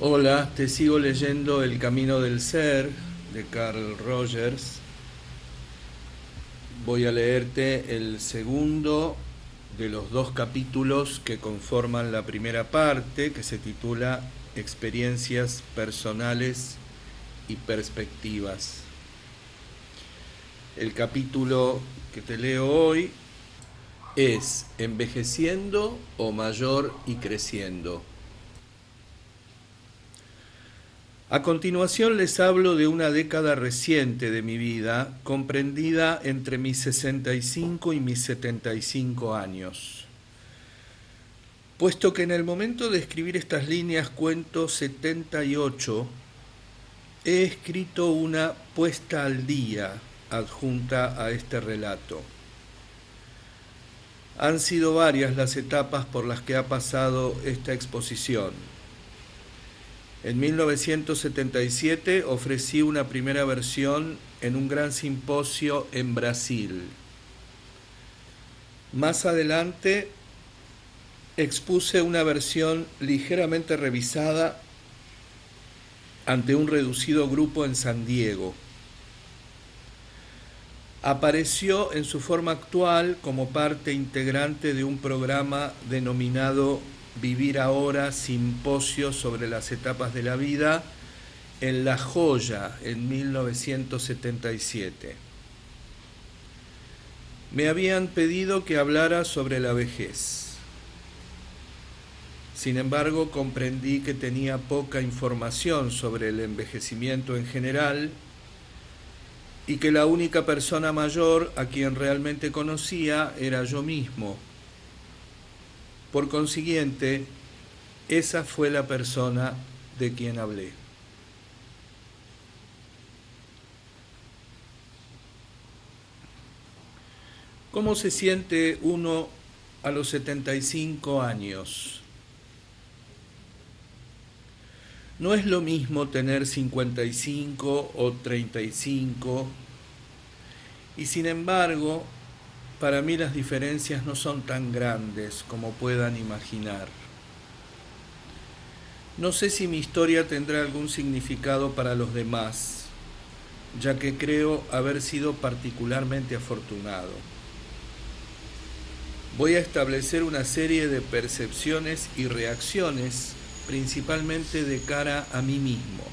Hola, te sigo leyendo El Camino del Ser de Carl Rogers. Voy a leerte el segundo de los dos capítulos que conforman la primera parte, que se titula Experiencias personales y perspectivas. El capítulo que te leo hoy es Envejeciendo o mayor y creciendo. A continuación les hablo de una década reciente de mi vida, comprendida entre mis 65 y mis 75 años. Puesto que en el momento de escribir estas líneas cuento 78, he escrito una puesta al día adjunta a este relato. Han sido varias las etapas por las que ha pasado esta exposición. En 1977 ofrecí una primera versión en un gran simposio en Brasil. Más adelante expuse una versión ligeramente revisada ante un reducido grupo en San Diego. Apareció en su forma actual como parte integrante de un programa denominado Vivir Ahora, Simposio sobre las Etapas de la Vida, en La Joya, en 1977. Me habían pedido que hablara sobre la vejez. Sin embargo, comprendí que tenía poca información sobre el envejecimiento en general y que la única persona mayor a quien realmente conocía era yo mismo. Por consiguiente, esa fue la persona de quien hablé. ¿Cómo se siente uno a los 75 años? No es lo mismo tener 55 o 35, y sin embargo, para mí las diferencias no son tan grandes como puedan imaginar. No sé si mi historia tendrá algún significado para los demás, ya que creo haber sido particularmente afortunado. Voy a establecer una serie de percepciones y reacciones, principalmente de cara a mí mismo.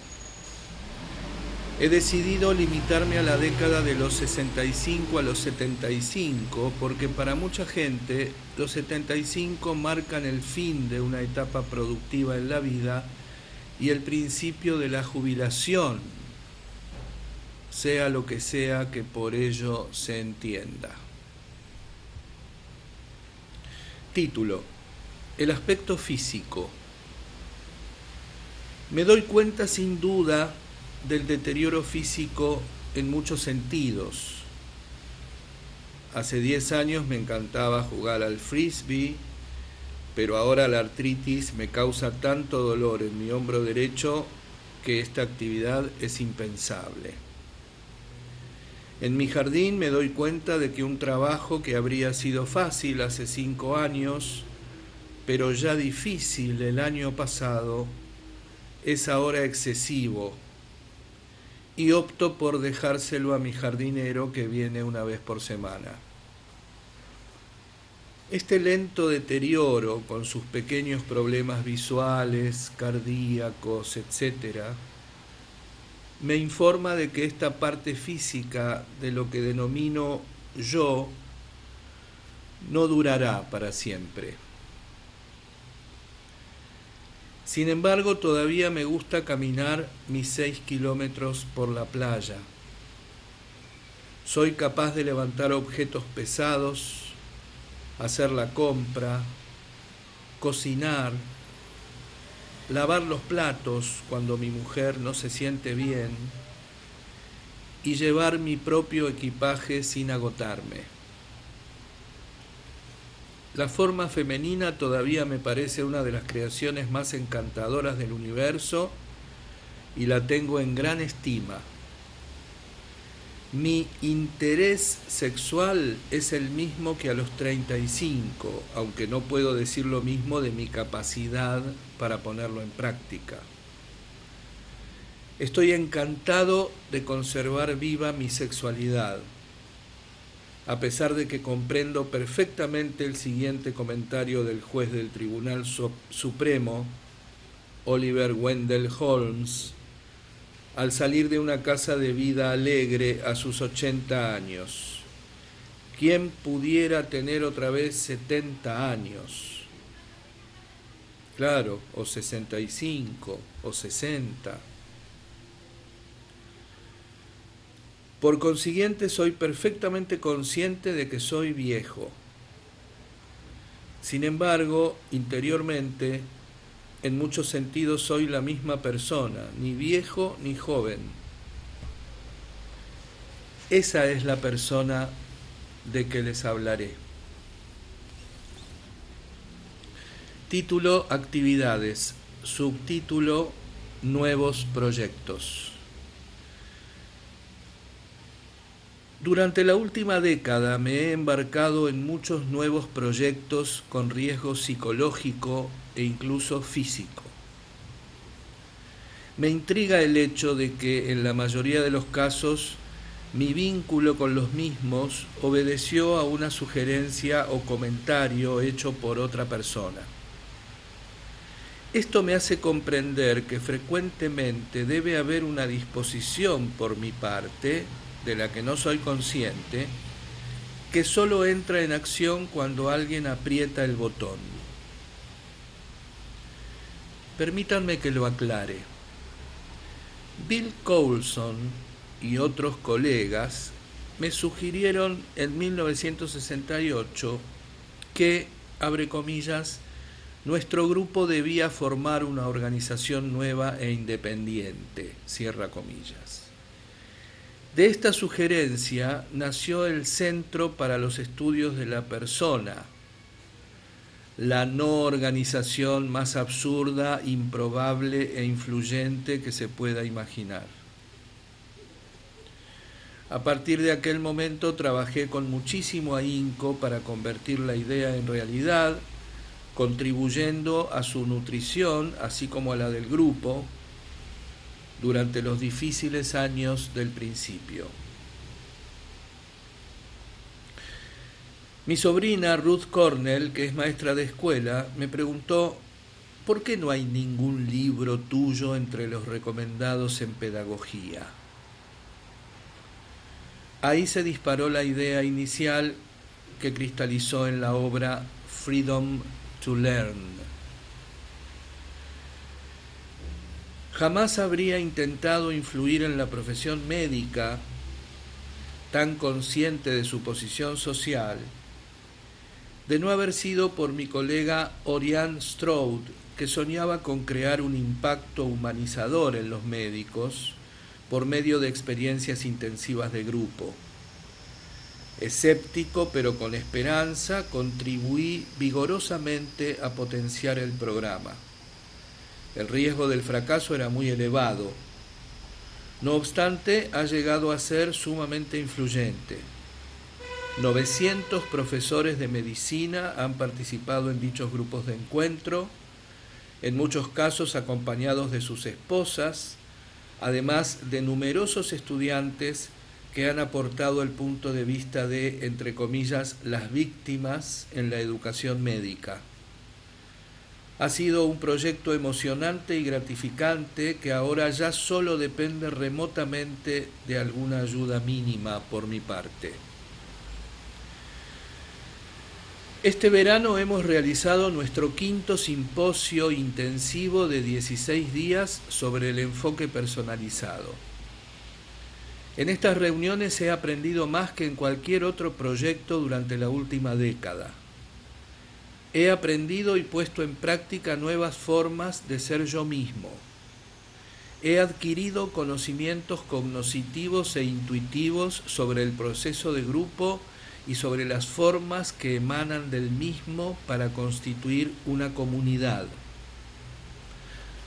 He decidido limitarme a la década de los 65 a los 75 porque para mucha gente los 75 marcan el fin de una etapa productiva en la vida y el principio de la jubilación, sea lo que sea que por ello se entienda. Título: El aspecto físico. Me doy cuenta sin duda del deterioro físico en muchos sentidos. Hace 10 años me encantaba jugar al frisbee, pero ahora la artritis me causa tanto dolor en mi hombro derecho que esta actividad es impensable. En mi jardín me doy cuenta de que un trabajo que habría sido fácil hace 5 años, pero ya difícil el año pasado, es ahora excesivo, y opto por dejárselo a mi jardinero que viene una vez por semana. Este lento deterioro, con sus pequeños problemas visuales, cardíacos, etc., me informa de que esta parte física de lo que denomino yo no durará para siempre. Sin embargo, todavía me gusta caminar mis 6 kilómetros por la playa. Soy capaz de levantar objetos pesados, hacer la compra, cocinar, lavar los platos cuando mi mujer no se siente bien y llevar mi propio equipaje sin agotarme. La forma femenina todavía me parece una de las creaciones más encantadoras del universo y la tengo en gran estima. Mi interés sexual es el mismo que a los 35, aunque no puedo decir lo mismo de mi capacidad para ponerlo en práctica. Estoy encantado de conservar viva mi sexualidad, a pesar de que comprendo perfectamente el siguiente comentario del juez del Tribunal Supremo, Oliver Wendell Holmes, al salir de una casa de vida alegre a sus 80 años. ¿Quién pudiera tener otra vez 70 años? Claro, o 65, o 60. Por consiguiente, soy perfectamente consciente de que soy viejo. Sin embargo, interiormente, en muchos sentidos soy la misma persona, ni viejo ni joven. Esa es la persona de que les hablaré. Título: Actividades. Subtítulo: Nuevos proyectos. Durante la última década me he embarcado en muchos nuevos proyectos con riesgo psicológico e incluso físico. Me intriga el hecho de que en la mayoría de los casos mi vínculo con los mismos obedeció a una sugerencia o comentario hecho por otra persona. Esto me hace comprender que frecuentemente debe haber una disposición por mi parte, de la que no soy consciente, que solo entra en acción cuando alguien aprieta el botón. Permítanme que lo aclare. Bill Coulson y otros colegas me sugirieron en 1968 que, abre comillas, nuestro grupo debía formar una organización nueva e independiente, cierra comillas. De esta sugerencia nació el Centro para los Estudios de la Persona, la no organización más absurda, improbable e influyente que se pueda imaginar. A partir de aquel momento trabajé con muchísimo ahínco para convertir la idea en realidad, contribuyendo a su nutrición, así como a la del grupo, durante los difíciles años del principio. Mi sobrina Ruth Cornell, que es maestra de escuela, me preguntó: ¿por qué no hay ningún libro tuyo entre los recomendados en pedagogía? Ahí se disparó la idea inicial que cristalizó en la obra Freedom to Learn. Jamás habría intentado influir en la profesión médica, tan consciente de su posición social, de no haber sido por mi colega Oriane Stroud, que soñaba con crear un impacto humanizador en los médicos por medio de experiencias intensivas de grupo. Escéptico pero con esperanza, contribuí vigorosamente a potenciar el programa. El riesgo del fracaso era muy elevado. No obstante, ha llegado a ser sumamente influyente. 900 profesores de medicina han participado en dichos grupos de encuentro, en muchos casos acompañados de sus esposas, además de numerosos estudiantes que han aportado el punto de vista de, entre comillas, las víctimas en la educación médica. Ha sido un proyecto emocionante y gratificante que ahora ya solo depende remotamente de alguna ayuda mínima por mi parte. Este verano hemos realizado nuestro 5º simposio intensivo de 16 días sobre el enfoque personalizado. En estas reuniones he aprendido más que en cualquier otro proyecto durante la última década. He aprendido y puesto en práctica nuevas formas de ser yo mismo. He adquirido conocimientos cognitivos e intuitivos sobre el proceso de grupo y sobre las formas que emanan del mismo para constituir una comunidad.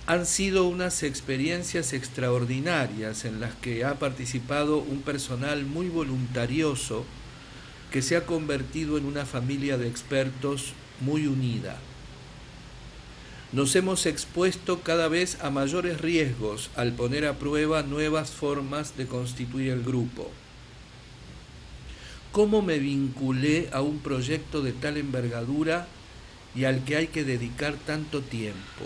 Han sido unas experiencias extraordinarias en las que ha participado un personal muy voluntarioso que se ha convertido en una familia de expertos muy unida. Nos hemos expuesto cada vez a mayores riesgos al poner a prueba nuevas formas de constituir el grupo. ¿Cómo me vinculé a un proyecto de tal envergadura y al que hay que dedicar tanto tiempo?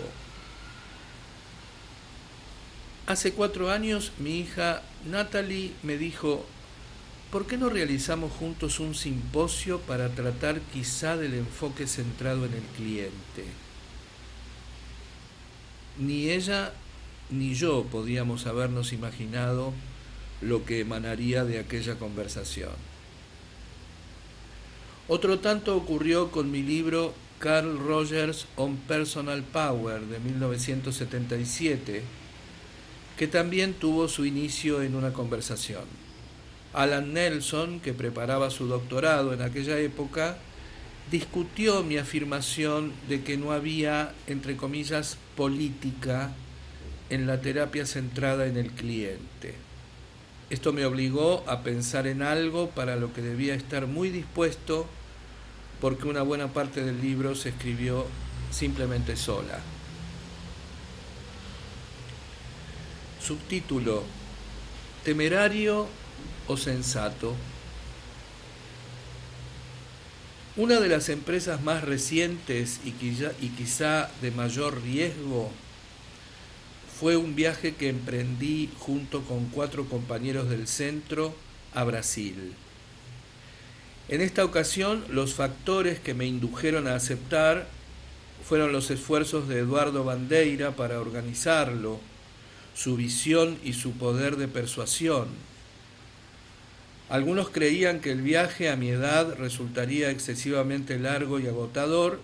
Hace 4 años mi hija Natalie me dijo: ¿por qué no realizamos juntos un simposio para tratar quizá del enfoque centrado en el cliente? Ni ella ni yo podíamos habernos imaginado lo que emanaría de aquella conversación. Otro tanto ocurrió con mi libro Carl Rogers on Personal Power de 1977, que también tuvo su inicio en una conversación. Alan Nelson, que preparaba su doctorado en aquella época, discutió mi afirmación de que no había, entre comillas, política en la terapia centrada en el cliente. Esto me obligó a pensar en algo para lo que debía estar muy dispuesto, porque una buena parte del libro se escribió simplemente sola. Subtítulo: ¿temerario o sensato? Una de las empresas más recientes y quizá de mayor riesgo fue un viaje que emprendí junto con 4 compañeros del centro a Brasil. En esta ocasión, los factores que me indujeron a aceptar fueron los esfuerzos de Eduardo Bandeira para organizarlo, su visión y su poder de persuasión. Algunos creían que el viaje a mi edad resultaría excesivamente largo y agotador,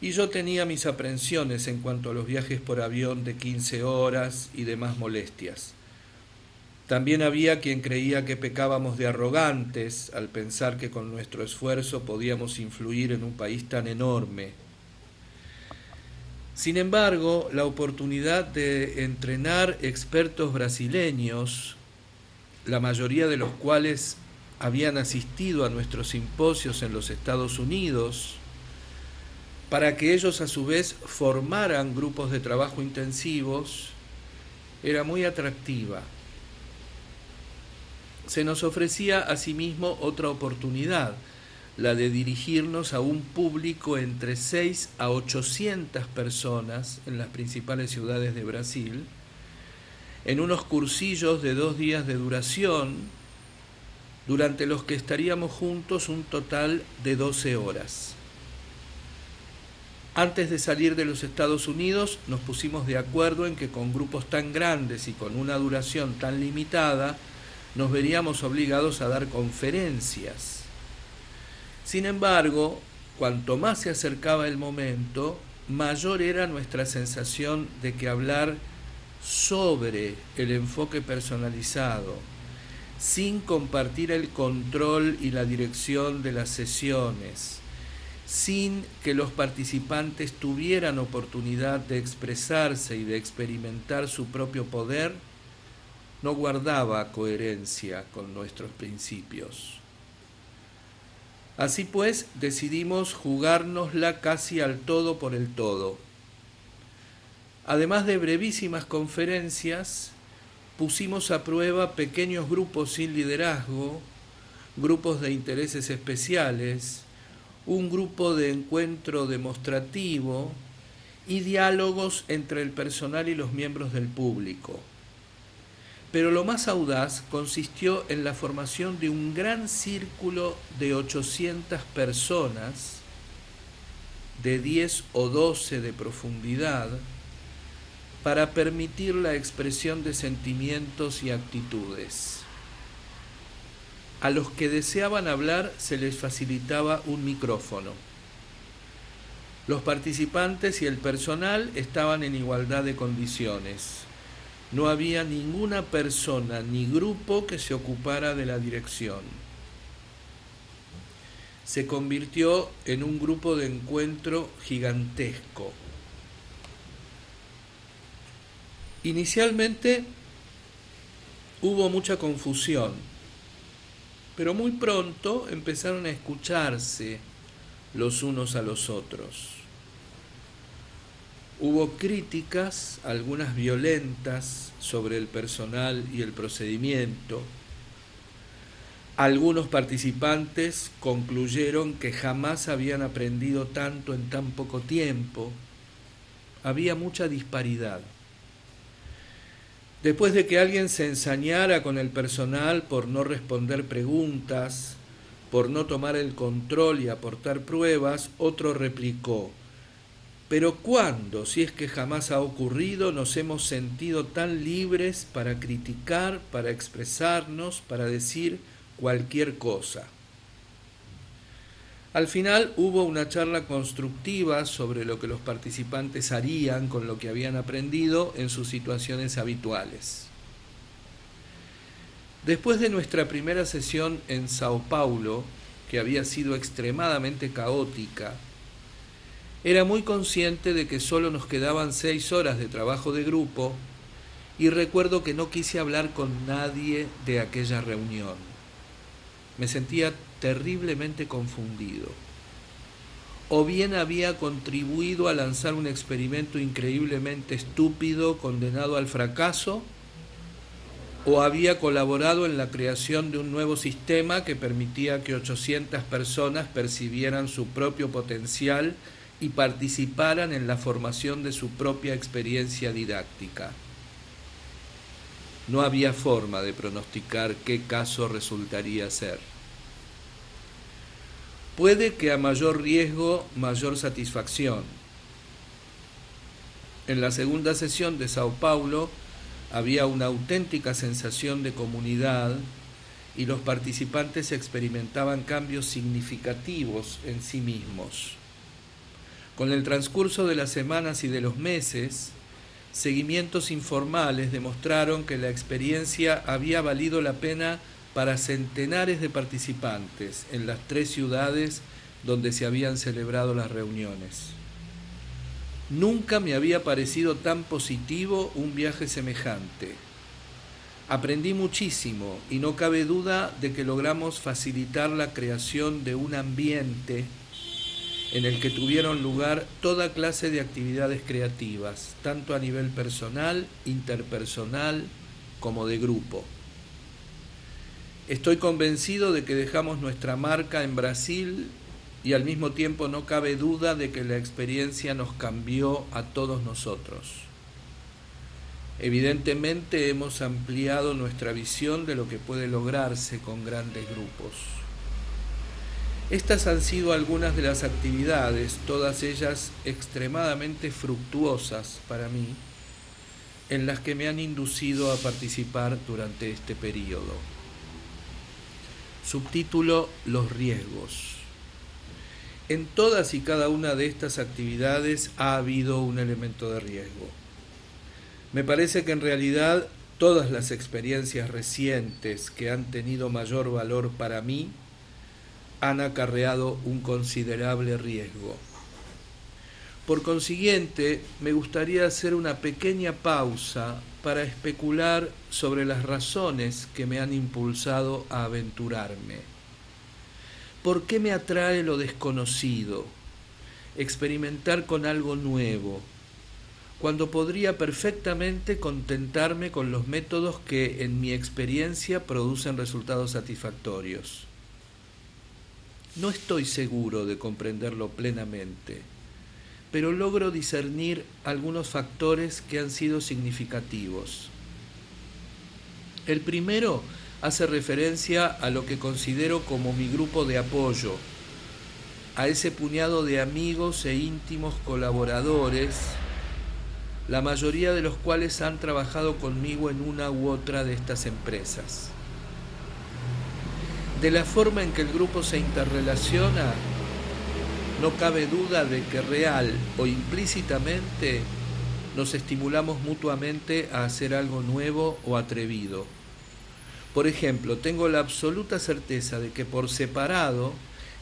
y yo tenía mis aprensiones en cuanto a los viajes por avión de 15 horas y demás molestias. También había quien creía que pecábamos de arrogantes al pensar que con nuestro esfuerzo podíamos influir en un país tan enorme. Sin embargo, la oportunidad de entrenar expertos brasileños, la mayoría de los cuales habían asistido a nuestros simposios en los Estados Unidos, para que ellos a su vez formaran grupos de trabajo intensivos, era muy atractiva. Se nos ofrecía asimismo otra oportunidad, la de dirigirnos a un público entre 6 a 800 personas en las principales ciudades de Brasil, en unos cursillos de 2 días de duración, durante los que estaríamos juntos un total de 12 horas. Antes de salir de los Estados Unidos, nos pusimos de acuerdo en que con grupos tan grandes y con una duración tan limitada, nos veríamos obligados a dar conferencias. Sin embargo, cuanto más se acercaba el momento, mayor era nuestra sensación de que hablar sobre el enfoque personalizado, sin compartir el control y la dirección de las sesiones, sin que los participantes tuvieran oportunidad de expresarse y de experimentar su propio poder, no guardaba coherencia con nuestros principios. Así pues, decidimos jugárnosla casi al todo por el todo. Además de brevísimas conferencias, pusimos a prueba pequeños grupos sin liderazgo, grupos de intereses especiales, un grupo de encuentro demostrativo y diálogos entre el personal y los miembros del público. Pero lo más audaz consistió en la formación de un gran círculo de 800 personas, de 10 o 12 de profundidad, para permitir la expresión de sentimientos y actitudes. A los que deseaban hablar se les facilitaba un micrófono. Los participantes y el personal estaban en igualdad de condiciones. No había ninguna persona ni grupo que se ocupara de la dirección. Se convirtió en un grupo de encuentro gigantesco. Inicialmente hubo mucha confusión, pero muy pronto empezaron a escucharse los unos a los otros. Hubo críticas, algunas violentas, sobre el personal y el procedimiento. Algunos participantes concluyeron que jamás habían aprendido tanto en tan poco tiempo. Había mucha disparidad. Después de que alguien se ensañara con el personal por no responder preguntas, por no tomar el control y aportar pruebas, otro replicó: ¿pero cuándo, si es que jamás ha ocurrido, nos hemos sentido tan libres para criticar, para expresarnos, para decir cualquier cosa? Al final hubo una charla constructiva sobre lo que los participantes harían con lo que habían aprendido en sus situaciones habituales. Después de nuestra primera sesión en Sao Paulo, que había sido extremadamente caótica, era muy consciente de que solo nos quedaban 6 horas de trabajo de grupo y recuerdo que no quise hablar con nadie de aquella reunión. Me sentía terriblemente confundido. O bien había contribuido a lanzar un experimento increíblemente estúpido, condenado al fracaso, o había colaborado en la creación de un nuevo sistema que permitía que 800 personas percibieran su propio potencial y participaran en la formación de su propia experiencia didáctica. No había forma de pronosticar qué caso resultaría ser. Puede que a mayor riesgo, mayor satisfacción. En la segunda sesión de Sao Paulo había una auténtica sensación de comunidad y los participantes experimentaban cambios significativos en sí mismos. Con el transcurso de las semanas y de los meses, seguimientos informales demostraron que la experiencia había valido la pena para centenares de participantes en las 3 ciudades donde se habían celebrado las reuniones. Nunca me había parecido tan positivo un viaje semejante. Aprendí muchísimo y no cabe duda de que logramos facilitar la creación de un ambiente en el que tuvieron lugar toda clase de actividades creativas, tanto a nivel personal, interpersonal, como de grupo. Estoy convencido de que dejamos nuestra marca en Brasil y al mismo tiempo no cabe duda de que la experiencia nos cambió a todos nosotros. Evidentemente hemos ampliado nuestra visión de lo que puede lograrse con grandes grupos. Estas han sido algunas de las actividades, todas ellas extremadamente fructuosas para mí, en las que me han inducido a participar durante este periodo. Subtítulo: Los riesgos. En todas y cada una de estas actividades ha habido un elemento de riesgo. Me parece que en realidad todas las experiencias recientes que han tenido mayor valor para mí han acarreado un considerable riesgo. Por consiguiente, me gustaría hacer una pequeña pausa para especular sobre las razones que me han impulsado a aventurarme. ¿Por qué me atrae lo desconocido? Experimentar con algo nuevo, cuando podría perfectamente contentarme con los métodos que, en mi experiencia, producen resultados satisfactorios. No estoy seguro de comprenderlo plenamente, pero logro discernir algunos factores que han sido significativos. El primero hace referencia a lo que considero como mi grupo de apoyo, a ese puñado de amigos e íntimos colaboradores, la mayoría de los cuales han trabajado conmigo en una u otra de estas empresas. De la forma en que el grupo se interrelaciona, no cabe duda de que real o implícitamente nos estimulamos mutuamente a hacer algo nuevo o atrevido. Por ejemplo, tengo la absoluta certeza de que por separado,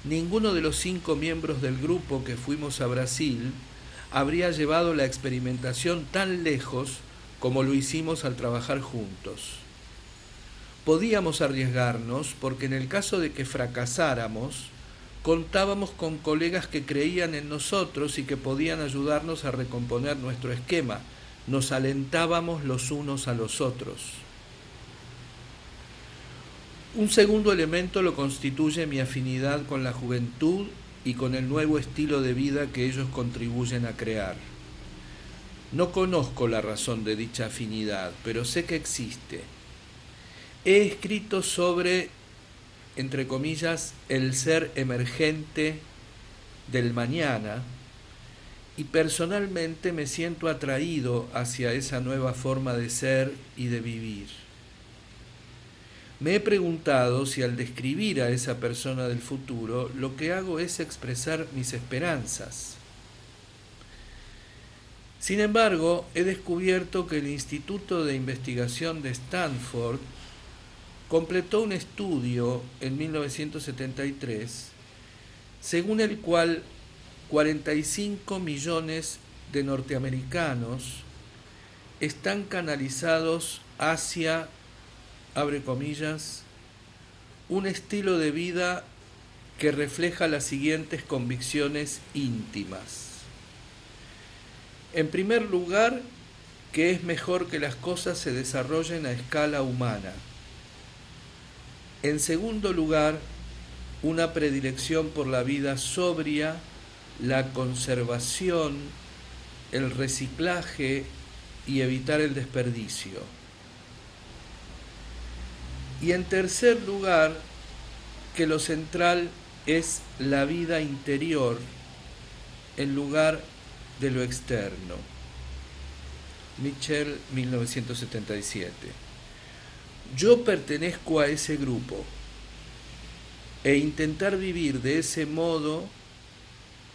ninguno de los 5 miembros del grupo que fuimos a Brasil habría llevado la experimentación tan lejos como lo hicimos al trabajar juntos. Podíamos arriesgarnos porque en el caso de que fracasáramos, Contábamos con colegas que creían en nosotros y que podían ayudarnos a recomponer nuestro esquema. Nos alentábamos los unos a los otros. Un segundo elemento lo constituye mi afinidad con la juventud y con el nuevo estilo de vida que ellos contribuyen a crear. No conozco la razón de dicha afinidad, pero sé que existe. He escrito sobre, entre comillas, el ser emergente del mañana y personalmente me siento atraído hacia esa nueva forma de ser y de vivir. Me he preguntado si al describir a esa persona del futuro lo que hago es expresar mis esperanzas. Sin embargo, he descubierto que el Instituto de Investigación de Stanford completó un estudio en 1973 según el cual 45 millones de norteamericanos están canalizados hacia, abre comillas, un estilo de vida que refleja las siguientes convicciones íntimas. En primer lugar, que es mejor que las cosas se desarrollen a escala humana. En segundo lugar, una predilección por la vida sobria, la conservación, el reciclaje y evitar el desperdicio. Y en tercer lugar, que lo central es la vida interior en lugar de lo externo. Mitchell, 1977. Yo pertenezco a ese grupo e intentar vivir de ese modo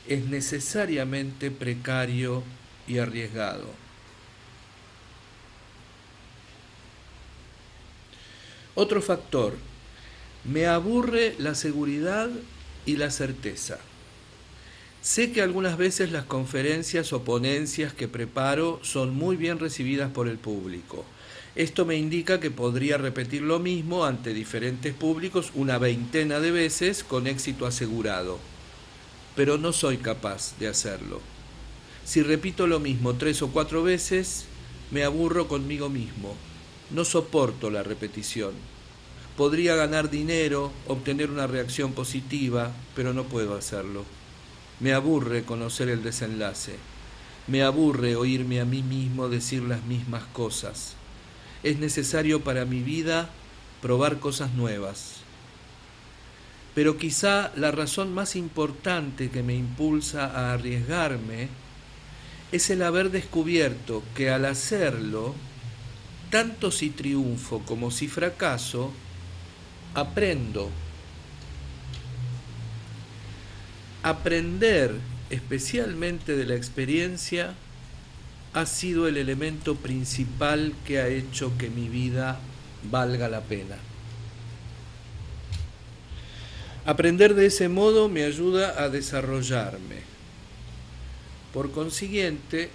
es necesariamente precario y arriesgado. Otro factor, me aburre la seguridad y la certeza. Sé que algunas veces las conferencias o ponencias que preparo son muy bien recibidas por el público. Esto me indica que podría repetir lo mismo ante diferentes públicos una veintena de veces con éxito asegurado. Pero no soy capaz de hacerlo. Si repito lo mismo 3 o 4 veces, me aburro conmigo mismo. No soporto la repetición. Podría ganar dinero, obtener una reacción positiva, pero no puedo hacerlo. Me aburre conocer el desenlace. Me aburre oírme a mí mismo decir las mismas cosas. Es necesario para mi vida probar cosas nuevas. Pero quizá la razón más importante que me impulsa a arriesgarme es el haber descubierto que al hacerlo, tanto si triunfo como si fracaso, aprendo. Aprender, especialmente de la experiencia, ha sido el elemento principal que ha hecho que mi vida valga la pena. Aprender de ese modo me ayuda a desarrollarme. Por consiguiente,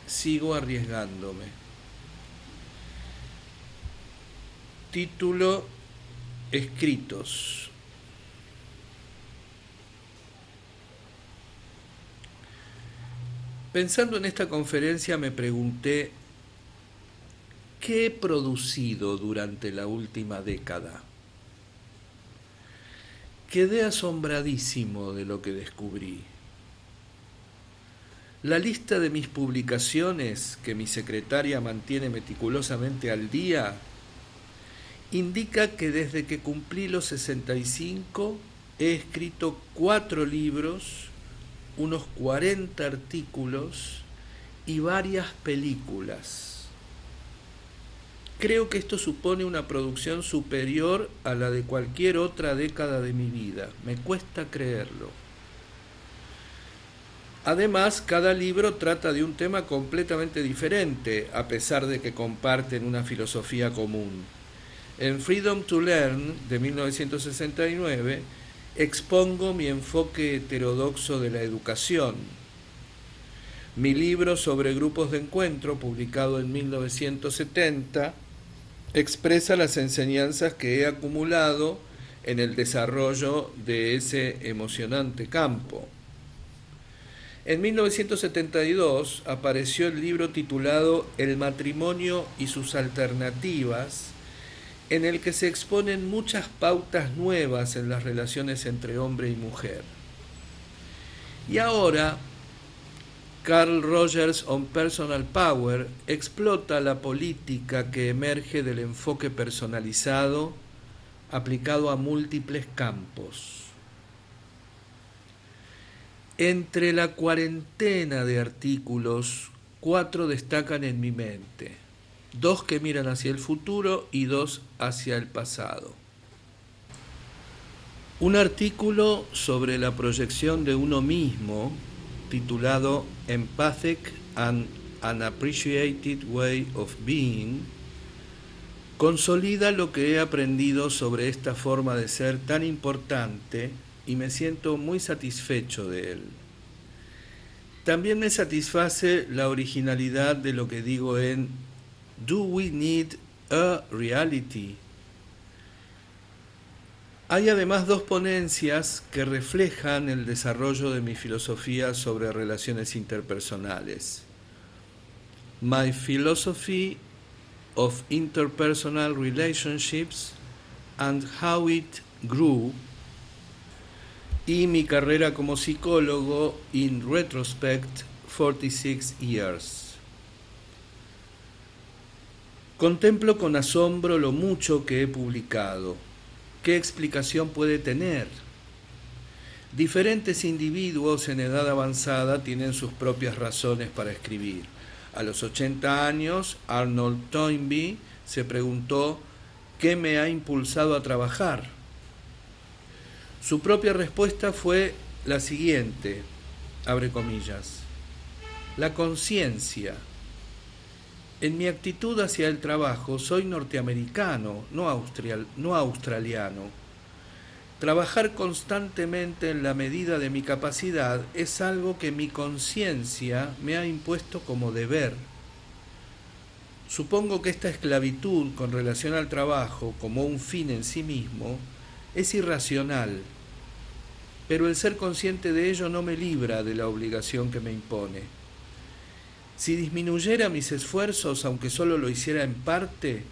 sigo arriesgándome. Título: Escritos. Pensando en esta conferencia me pregunté, ¿qué he producido durante la última década? Quedé asombradísimo de lo que descubrí. La lista de mis publicaciones, que mi secretaria mantiene meticulosamente al día, indica que desde que cumplí los 65 he escrito 4 libros, unos 40 artículos y varias películas. Creo que esto supone una producción superior a la de cualquier otra década de mi vida. Me cuesta creerlo. Además, cada libro trata de un tema completamente diferente, a pesar de que comparten una filosofía común. En Freedom to Learn, de 1969, expongo mi enfoque heterodoxo de la educación. Mi libro sobre grupos de encuentro, publicado en 1970, expresa las enseñanzas que he acumulado en el desarrollo de ese emocionante campo. En 1972 apareció el libro titulado El matrimonio y sus alternativas, en el que se exponen muchas pautas nuevas en las relaciones entre hombre y mujer. Y ahora, Carl Rogers on Personal Power explota la política que emerge del enfoque personalizado aplicado a múltiples campos. Entre la cuarentena de artículos, 4 destacan en mi mente, 2 que miran hacia el futuro y 2 hacia el pasado. Un artículo sobre la proyección de uno mismo, titulado Empathic and Unappreciated Way of Being, consolida lo que he aprendido sobre esta forma de ser tan importante y me siento muy satisfecho de él. También me satisface la originalidad de lo que digo en Do We Need a Reality? Hay además 2 ponencias que reflejan el desarrollo de mi filosofía sobre relaciones interpersonales. My Philosophy of Interpersonal Relationships and How It Grew, y mi carrera como psicólogo in retrospect 46 years. Contemplo con asombro lo mucho que he publicado. ¿Qué explicación puede tener? Diferentes individuos en edad avanzada tienen sus propias razones para escribir. A los 80 años, Arnold Toynbee se preguntó ¿qué me ha impulsado a trabajar? Su propia respuesta fue la siguiente, abre comillas, la conciencia. En mi actitud hacia el trabajo soy norteamericano, no australiano. Trabajar constantemente en la medida de mi capacidad es algo que mi conciencia me ha impuesto como deber. Supongo que esta esclavitud con relación al trabajo como un fin en sí mismo es irracional, pero el ser consciente de ello no me libra de la obligación que me impone. Si disminuyera mis esfuerzos, aunque solo lo hiciera en parte,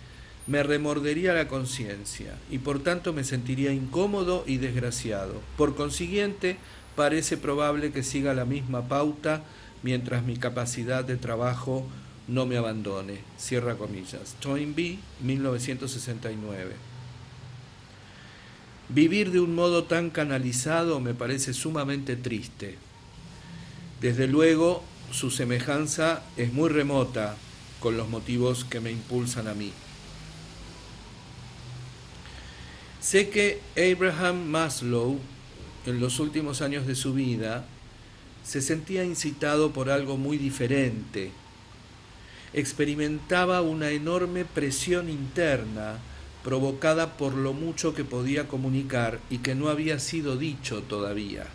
me remordería la conciencia y por tanto me sentiría incómodo y desgraciado. Por consiguiente, parece probable que siga la misma pauta mientras mi capacidad de trabajo no me abandone. Cierra comillas. Toynbee, 1969. Vivir de un modo tan canalizado me parece sumamente triste. Desde luego, su semejanza es muy remota con los motivos que me impulsan a mí. Sé que Abraham Maslow, en los últimos años de su vida, se sentía incitado por algo muy diferente. Experimentaba una enorme presión interna provocada por lo mucho que podía comunicar y que no había sido dicho todavía.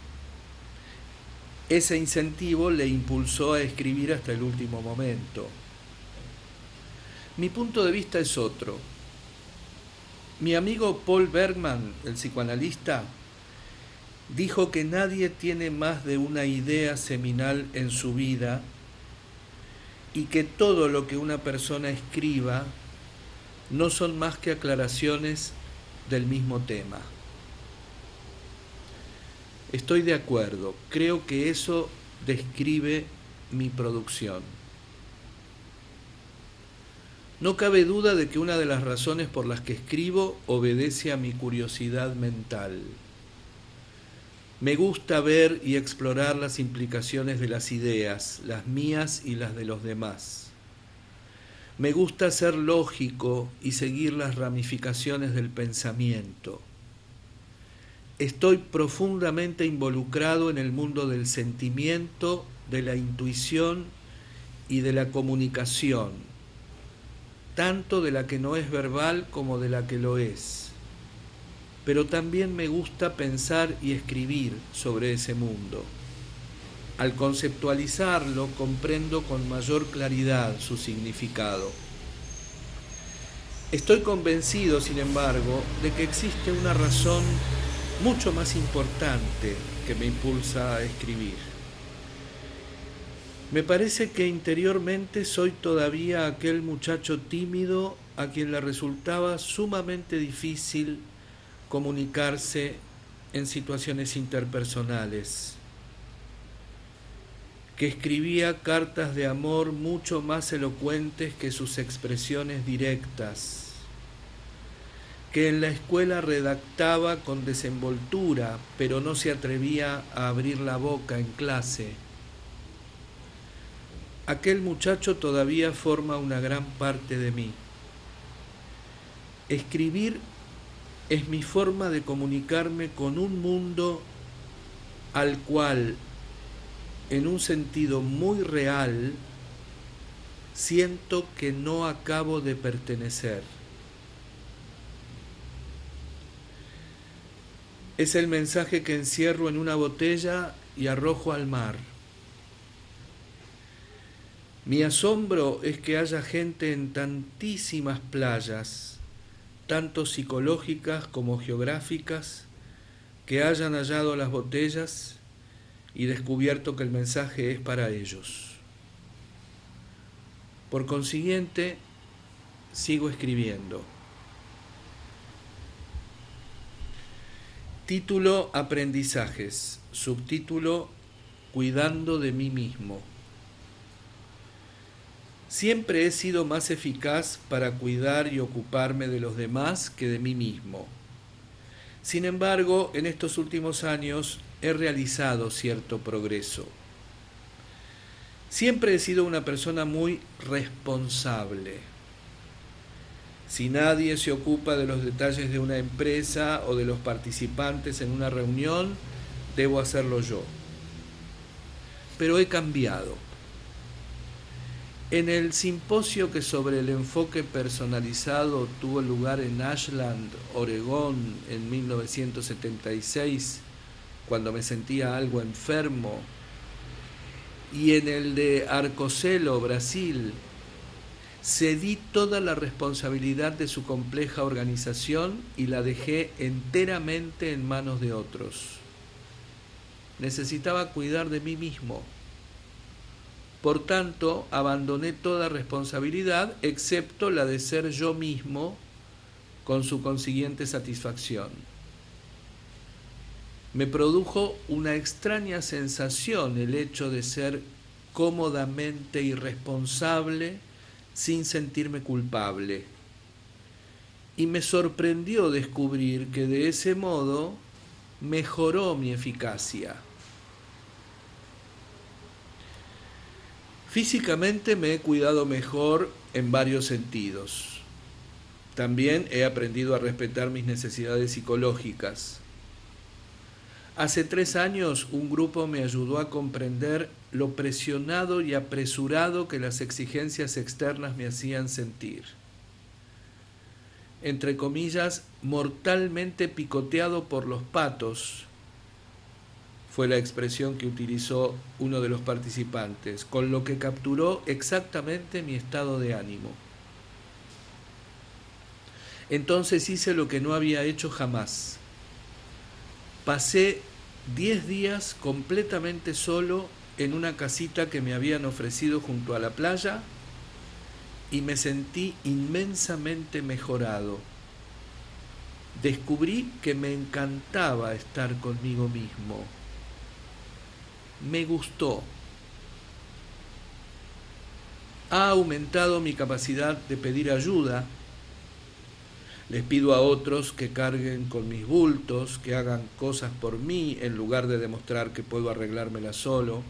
Ese incentivo le impulsó a escribir hasta el último momento. Mi punto de vista es otro. Mi amigo Paul Bergman, el psicoanalista, dijo que nadie tiene más de una idea seminal en su vida y que todo lo que una persona escriba no son más que aclaraciones del mismo tema. Estoy de acuerdo, creo que eso describe mi producción. No cabe duda de que una de las razones por las que escribo obedece a mi curiosidad mental. Me gusta ver y explorar las implicaciones de las ideas, las mías y las de los demás. Me gusta ser lógico y seguir las ramificaciones del pensamiento. Estoy profundamente involucrado en el mundo del sentimiento, de la intuición y de la comunicación, tanto de la que no es verbal como de la que lo es. Pero también me gusta pensar y escribir sobre ese mundo. Al conceptualizarlo, comprendo con mayor claridad su significado. Estoy convencido, sin embargo, de que existe una razón mucho más importante que me impulsa a escribir. Me parece que interiormente soy todavía aquel muchacho tímido a quien le resultaba sumamente difícil comunicarse en situaciones interpersonales, que escribía cartas de amor mucho más elocuentes que sus expresiones directas, que en la escuela redactaba con desenvoltura, pero no se atrevía a abrir la boca en clase. Aquel muchacho todavía forma una gran parte de mí. Escribir es mi forma de comunicarme con un mundo al cual, en un sentido muy real, siento que no acabo de pertenecer. Es el mensaje que encierro en una botella y arrojo al mar. Mi asombro es que haya gente en tantísimas playas, tanto psicológicas como geográficas, que hayan hallado las botellas y descubierto que el mensaje es para ellos. Por consiguiente, sigo escribiendo. Título: Aprendizajes. Subtítulo: Cuidando de mí mismo. Siempre he sido más eficaz para cuidar y ocuparme de los demás que de mí mismo. Sin embargo, en estos últimos años he realizado cierto progreso. Siempre he sido una persona muy responsable. Si nadie se ocupa de los detalles de una empresa o de los participantes en una reunión, debo hacerlo yo. Pero he cambiado. En el simposio que sobre el enfoque personalizado tuvo lugar en Ashland, Oregón, en 1976, cuando me sentía algo enfermo, y en el de Arcocelo, Brasil, cedí toda la responsabilidad de su compleja organización y la dejé enteramente en manos de otros. Necesitaba cuidar de mí mismo. Por tanto, abandoné toda responsabilidad excepto la de ser yo mismo, con su consiguiente satisfacción. Me produjo una extraña sensación el hecho de ser cómodamente irresponsable sin sentirme culpable. Y me sorprendió descubrir que de ese modo mejoró mi eficacia. Físicamente me he cuidado mejor en varios sentidos. También he aprendido a respetar mis necesidades psicológicas. Hace 3 años un grupo me ayudó a comprender lo presionado y apresurado que las exigencias externas me hacían sentir. Entre comillas, mortalmente picoteado por los patos, fue la expresión que utilizó uno de los participantes, con lo que capturó exactamente mi estado de ánimo. Entonces hice lo que no había hecho jamás. Pasé 10 días completamente solo en una casita que me habían ofrecido junto a la playa y me sentí inmensamente mejorado. Descubrí que me encantaba estar conmigo mismo. Me gustó. Ha aumentado mi capacidad de pedir ayuda. Les pido a otros que carguen con mis bultos, que hagan cosas por mí en lugar de demostrar que puedo arreglármela solo.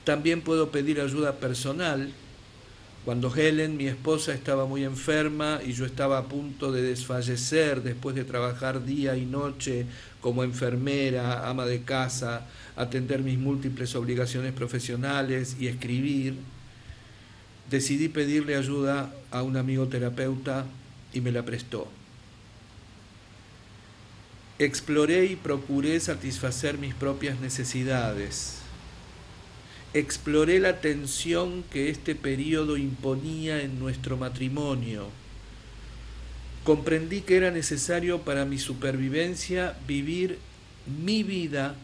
También puedo pedir ayuda personal. Cuando Helen, mi esposa, estaba muy enferma y yo estaba a punto de desfallecer después de trabajar día y noche como enfermera, ama de casa, atender mis múltiples obligaciones profesionales y escribir, decidí pedirle ayuda a un amigo terapeuta y me la prestó. Exploré y procuré satisfacer mis propias necesidades. Exploré la tensión que este periodo imponía en nuestro matrimonio Comprendí que era necesario para mi supervivencia vivir mi vida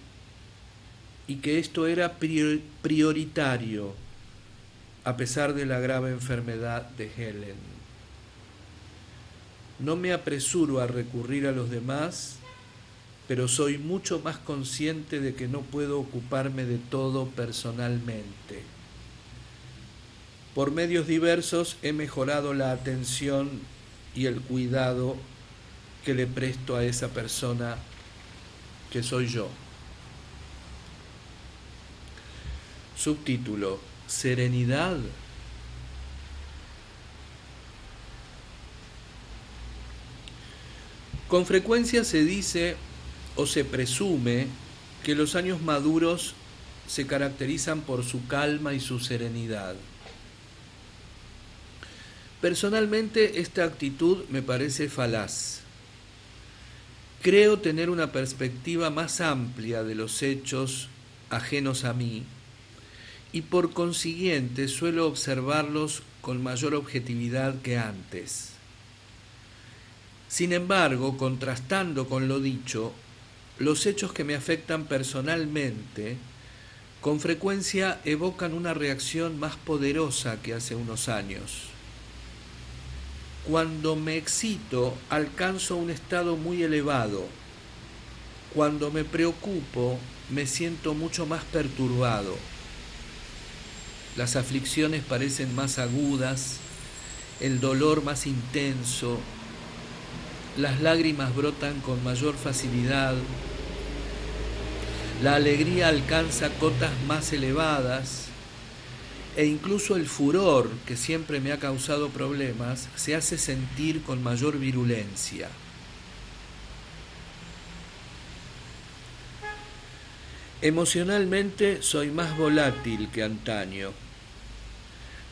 y que esto era prioritario a pesar de la grave enfermedad de Helen. No me apresuro a recurrir a los demás, pero soy mucho más consciente de que no puedo ocuparme de todo personalmente. Por medios diversos he mejorado la atención y el cuidado que le presto a esa persona que soy yo. Subtítulo: Serenidad. Con frecuencia se dice o se presume que los años maduros se caracterizan por su calma y su serenidad. Personalmente, esta actitud me parece falaz. Creo tener una perspectiva más amplia de los hechos ajenos a mí y por consiguiente suelo observarlos con mayor objetividad que antes. Sin embargo, contrastando con lo dicho, los hechos que me afectan personalmente con frecuencia evocan una reacción más poderosa que hace unos años. Cuando me excito, alcanzo un estado muy elevado. Cuando me preocupo, me siento mucho más perturbado. Las aflicciones parecen más agudas, el dolor más intenso, las lágrimas brotan con mayor facilidad, la alegría alcanza cotas más elevadas e incluso el furor, que siempre me ha causado problemas, se hace sentir con mayor virulencia. Emocionalmente soy más volátil que antaño.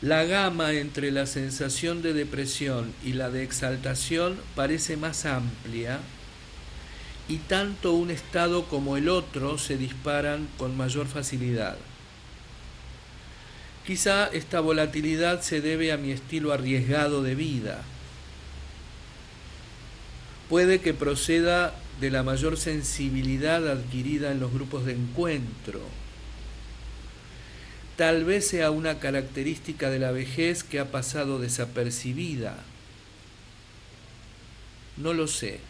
La gama entre la sensación de depresión y la de exaltación parece más amplia y tanto un estado como el otro se disparan con mayor facilidad. Quizá esta volatilidad se debe a mi estilo arriesgado de vida. Puede que proceda de la mayor sensibilidad adquirida en los grupos de encuentro. Tal vez sea una característica de la vejez que ha pasado desapercibida. No lo sé.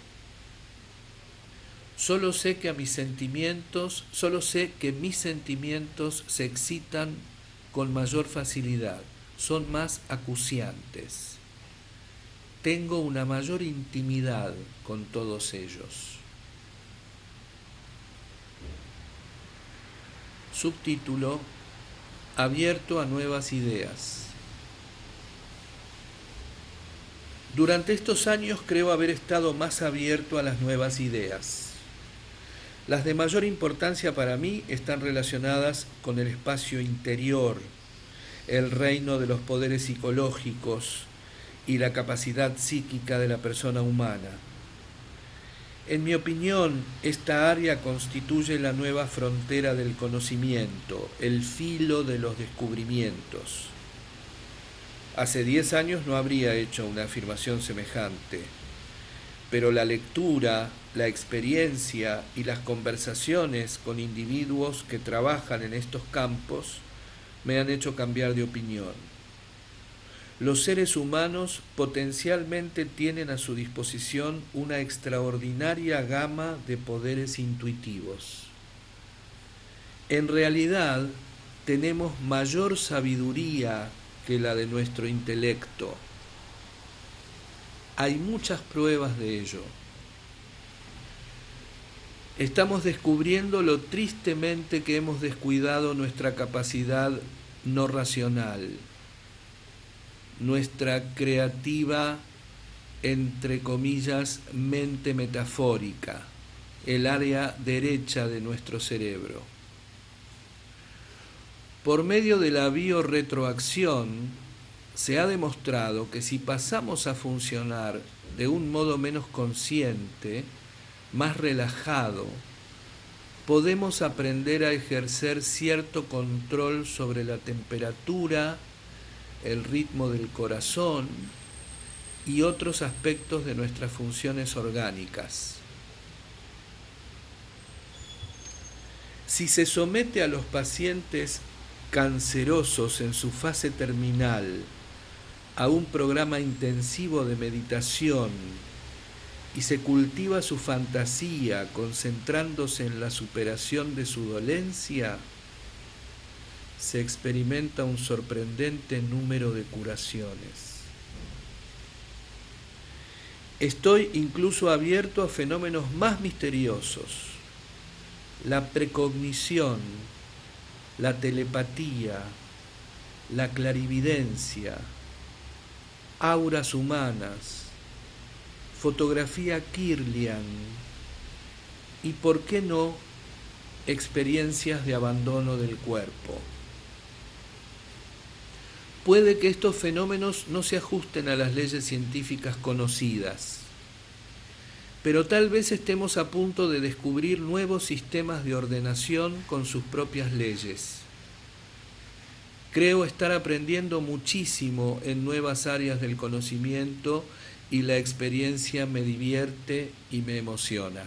Solo sé que mis sentimientos se excitan con mayor facilidad, son más acuciantes. Tengo una mayor intimidad con todos ellos. Subtítulo: Abierto a nuevas ideas. Durante estos años creo haber estado más abierto a las nuevas ideas. Las de mayor importancia para mí están relacionadas con el espacio interior, el reino de los poderes psicológicos y la capacidad psíquica de la persona humana. En mi opinión, esta área constituye la nueva frontera del conocimiento, el filo de los descubrimientos. Hace 10 años no habría hecho una afirmación semejante, pero la lectura, la experiencia y las conversaciones con individuos que trabajan en estos campos me han hecho cambiar de opinión. Los seres humanos potencialmente tienen a su disposición una extraordinaria gama de poderes intuitivos. En realidad, tenemos mayor sabiduría que la de nuestro intelecto. Hay muchas pruebas de ello. Estamos descubriendo lo tristemente que hemos descuidado nuestra capacidad no racional, nuestra creativa, entre comillas, mente metafórica, el área derecha de nuestro cerebro. Por medio de la biorretroacción, se ha demostrado que si pasamos a funcionar de un modo menos consciente, más relajado, podemos aprender a ejercer cierto control sobre la temperatura, el ritmo del corazón y otros aspectos de nuestras funciones orgánicas. Si se somete a los pacientes cancerosos en su fase terminal a un programa intensivo de meditación y se cultiva su fantasía concentrándose en la superación de su dolencia, se experimenta un sorprendente número de curaciones. Estoy incluso abierto a fenómenos más misteriosos: la precognición, la telepatía, la clarividencia, auras humanas, fotografía Kirlian y, ¿por qué no?, experiencias de abandono del cuerpo. Puede que estos fenómenos no se ajusten a las leyes científicas conocidas, pero tal vez estemos a punto de descubrir nuevos sistemas de ordenación con sus propias leyes. Creo estar aprendiendo muchísimo en nuevas áreas del conocimiento y la experiencia me divierte y me emociona.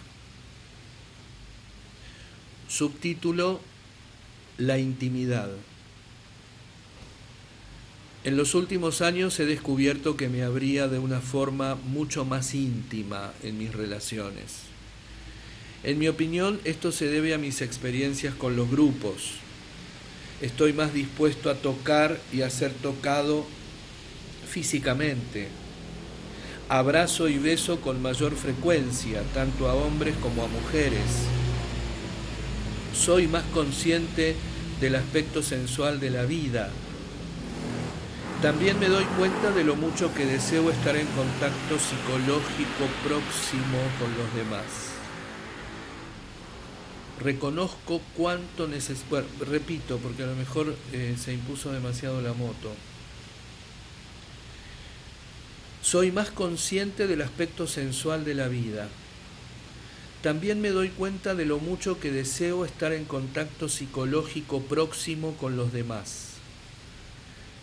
Subtítulo: La intimidad. En los últimos años he descubierto que me abría de una forma mucho más íntima en mis relaciones. En mi opinión, esto se debe a mis experiencias con los grupos. Estoy más dispuesto a tocar y a ser tocado físicamente. Abrazo y beso con mayor frecuencia, tanto a hombres como a mujeres. Soy más consciente del aspecto sensual de la vida. También me doy cuenta de lo mucho que deseo estar en contacto psicológico próximo con los demás. Reconozco cuánto necesito... Bueno, repito, porque a lo mejor se impuso demasiado la moto. Soy más consciente del aspecto sensual de la vida. También me doy cuenta de lo mucho que deseo estar en contacto psicológico próximo con los demás.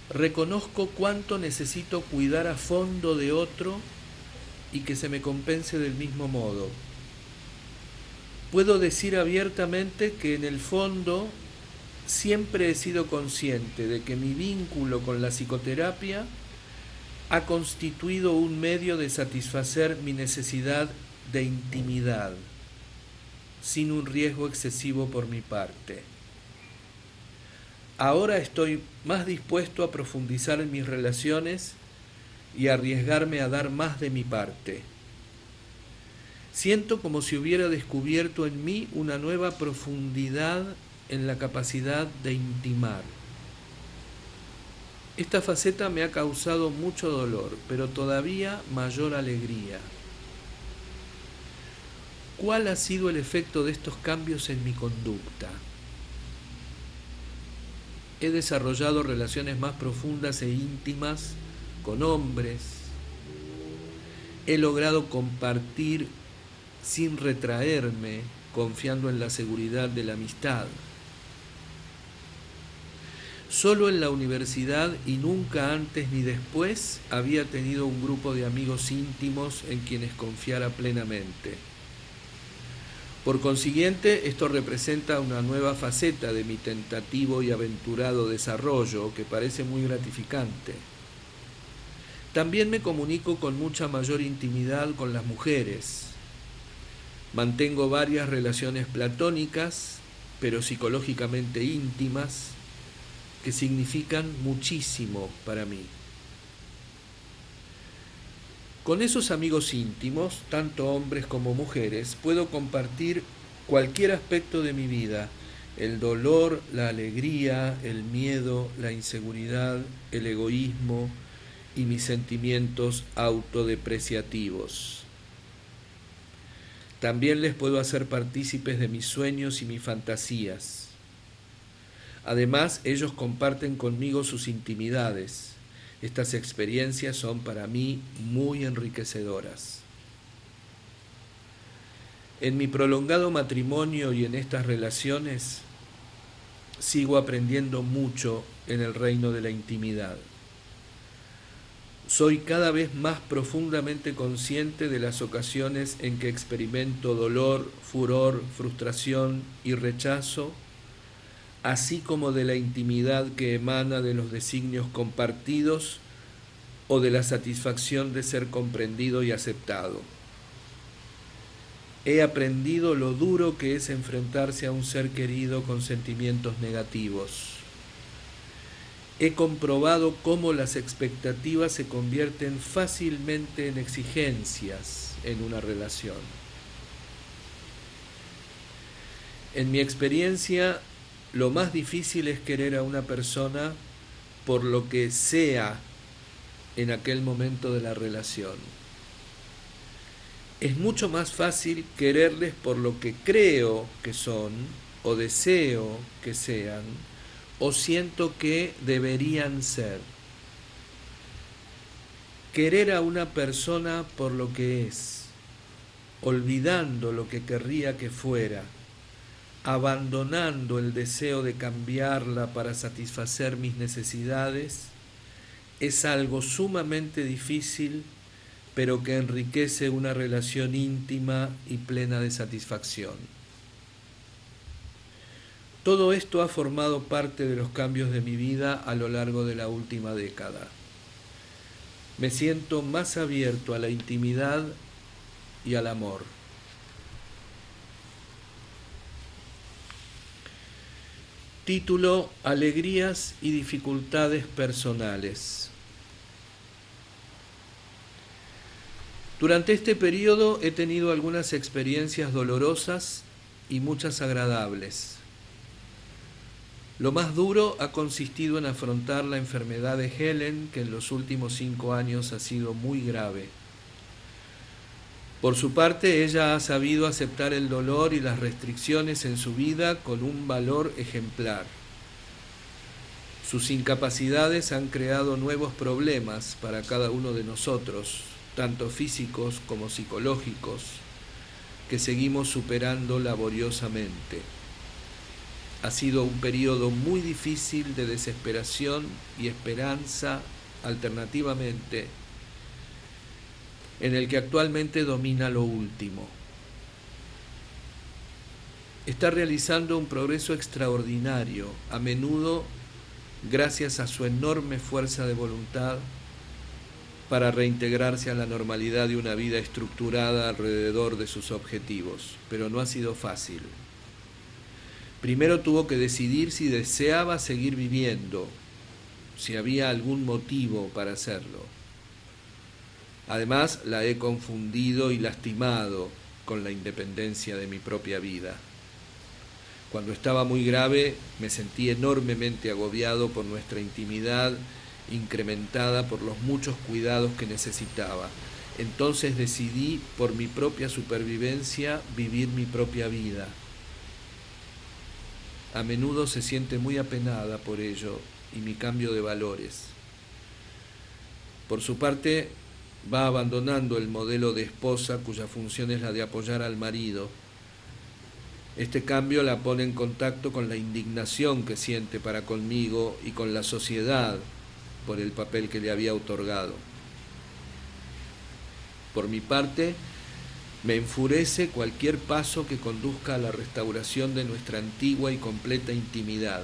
Reconozco cuánto necesito cuidar a fondo de otro y que se me compense del mismo modo. Puedo decir abiertamente que en el fondo siempre he sido consciente de que mi vínculo con la psicoterapia ha constituido un medio de satisfacer mi necesidad de intimidad, sin un riesgo excesivo por mi parte. Ahora estoy más dispuesto a profundizar en mis relaciones y a arriesgarme a dar más de mi parte. Siento como si hubiera descubierto en mí una nueva profundidad en la capacidad de intimar. Esta faceta me ha causado mucho dolor, pero todavía mayor alegría. ¿Cuál ha sido el efecto de estos cambios en mi conducta? He desarrollado relaciones más profundas e íntimas con hombres. He logrado compartir sin retraerme, confiando en la seguridad de la amistad. Solo en la universidad y nunca antes ni después había tenido un grupo de amigos íntimos en quienes confiara plenamente. Por consiguiente, esto representa una nueva faceta de mi tentativo y aventurado desarrollo que parece muy gratificante. También me comunico con mucha mayor intimidad con las mujeres. Mantengo varias relaciones platónicas, pero psicológicamente íntimas, que significan muchísimo para mí. Con esos amigos íntimos, tanto hombres como mujeres, puedo compartir cualquier aspecto de mi vida: el dolor, la alegría, el miedo, la inseguridad, el egoísmo y mis sentimientos autodepreciativos. También les puedo hacer partícipes de mis sueños y mis fantasías. Además, ellos comparten conmigo sus intimidades. Estas experiencias son para mí muy enriquecedoras. En mi prolongado matrimonio y en estas relaciones, sigo aprendiendo mucho en el reino de la intimidad. Soy cada vez más profundamente consciente de las ocasiones en que experimento dolor, furor, frustración y rechazo, así como de la intimidad que emana de los designios compartidos o de la satisfacción de ser comprendido y aceptado. He aprendido lo duro que es enfrentarse a un ser querido con sentimientos negativos. He comprobado cómo las expectativas se convierten fácilmente en exigencias en una relación. En mi experiencia, lo más difícil es querer a una persona por lo que sea en aquel momento de la relación. Es mucho más fácil quererles por lo que creo que son, o deseo que sean, o siento que deberían ser. Querer a una persona por lo que es, olvidando lo que querría que fuera, abandonando el deseo de cambiarla para satisfacer mis necesidades, es algo sumamente difícil, pero que enriquece una relación íntima y plena de satisfacción. Todo esto ha formado parte de los cambios de mi vida a lo largo de la última década. Me siento más abierto a la intimidad y al amor. Título: Alegrías y dificultades personales. Durante este periodo he tenido algunas experiencias dolorosas y muchas agradables. Lo más duro ha consistido en afrontar la enfermedad de Helen, que en los últimos 5 años ha sido muy grave. Por su parte, ella ha sabido aceptar el dolor y las restricciones en su vida con un valor ejemplar. Sus incapacidades han creado nuevos problemas para cada uno de nosotros, tanto físicos como psicológicos, que seguimos superando laboriosamente. Ha sido un periodo muy difícil de desesperación y esperanza alternativamente, en el que actualmente domina lo último. Está realizando un progreso extraordinario, a menudo gracias a su enorme fuerza de voluntad para reintegrarse a la normalidad de una vida estructurada alrededor de sus objetivos, pero no ha sido fácil. Primero tuvo que decidir si deseaba seguir viviendo, si había algún motivo para hacerlo. Además, la he confundido y lastimado con la independencia de mi propia vida. Cuando estaba muy grave, me sentí enormemente agobiado por nuestra intimidad, incrementada por los muchos cuidados que necesitaba. Entonces decidí, por mi propia supervivencia, vivir mi propia vida. A menudo se siente muy apenada por ello y mi cambio de valores. Por su parte, va abandonando el modelo de esposa cuya función es la de apoyar al marido. Este cambio la pone en contacto con la indignación que siente para conmigo y con la sociedad por el papel que le había otorgado. Por mi parte, me enfurece cualquier paso que conduzca a la restauración de nuestra antigua y completa intimidad.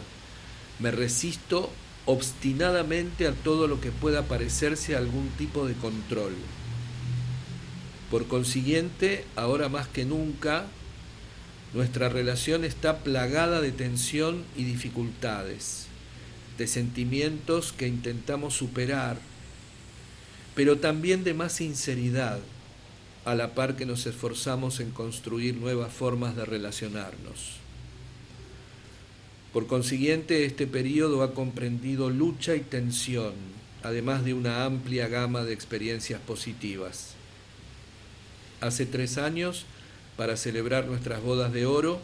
Me resisto obstinadamente a todo lo que pueda parecerse a algún tipo de control. Por consiguiente, ahora más que nunca, nuestra relación está plagada de tensión y dificultades, de sentimientos que intentamos superar, pero también de más sinceridad, a la par que nos esforzamos en construir nuevas formas de relacionarnos. Por consiguiente, este periodo ha comprendido lucha y tensión, además de una amplia gama de experiencias positivas. Hace 3 años, para celebrar nuestras bodas de oro,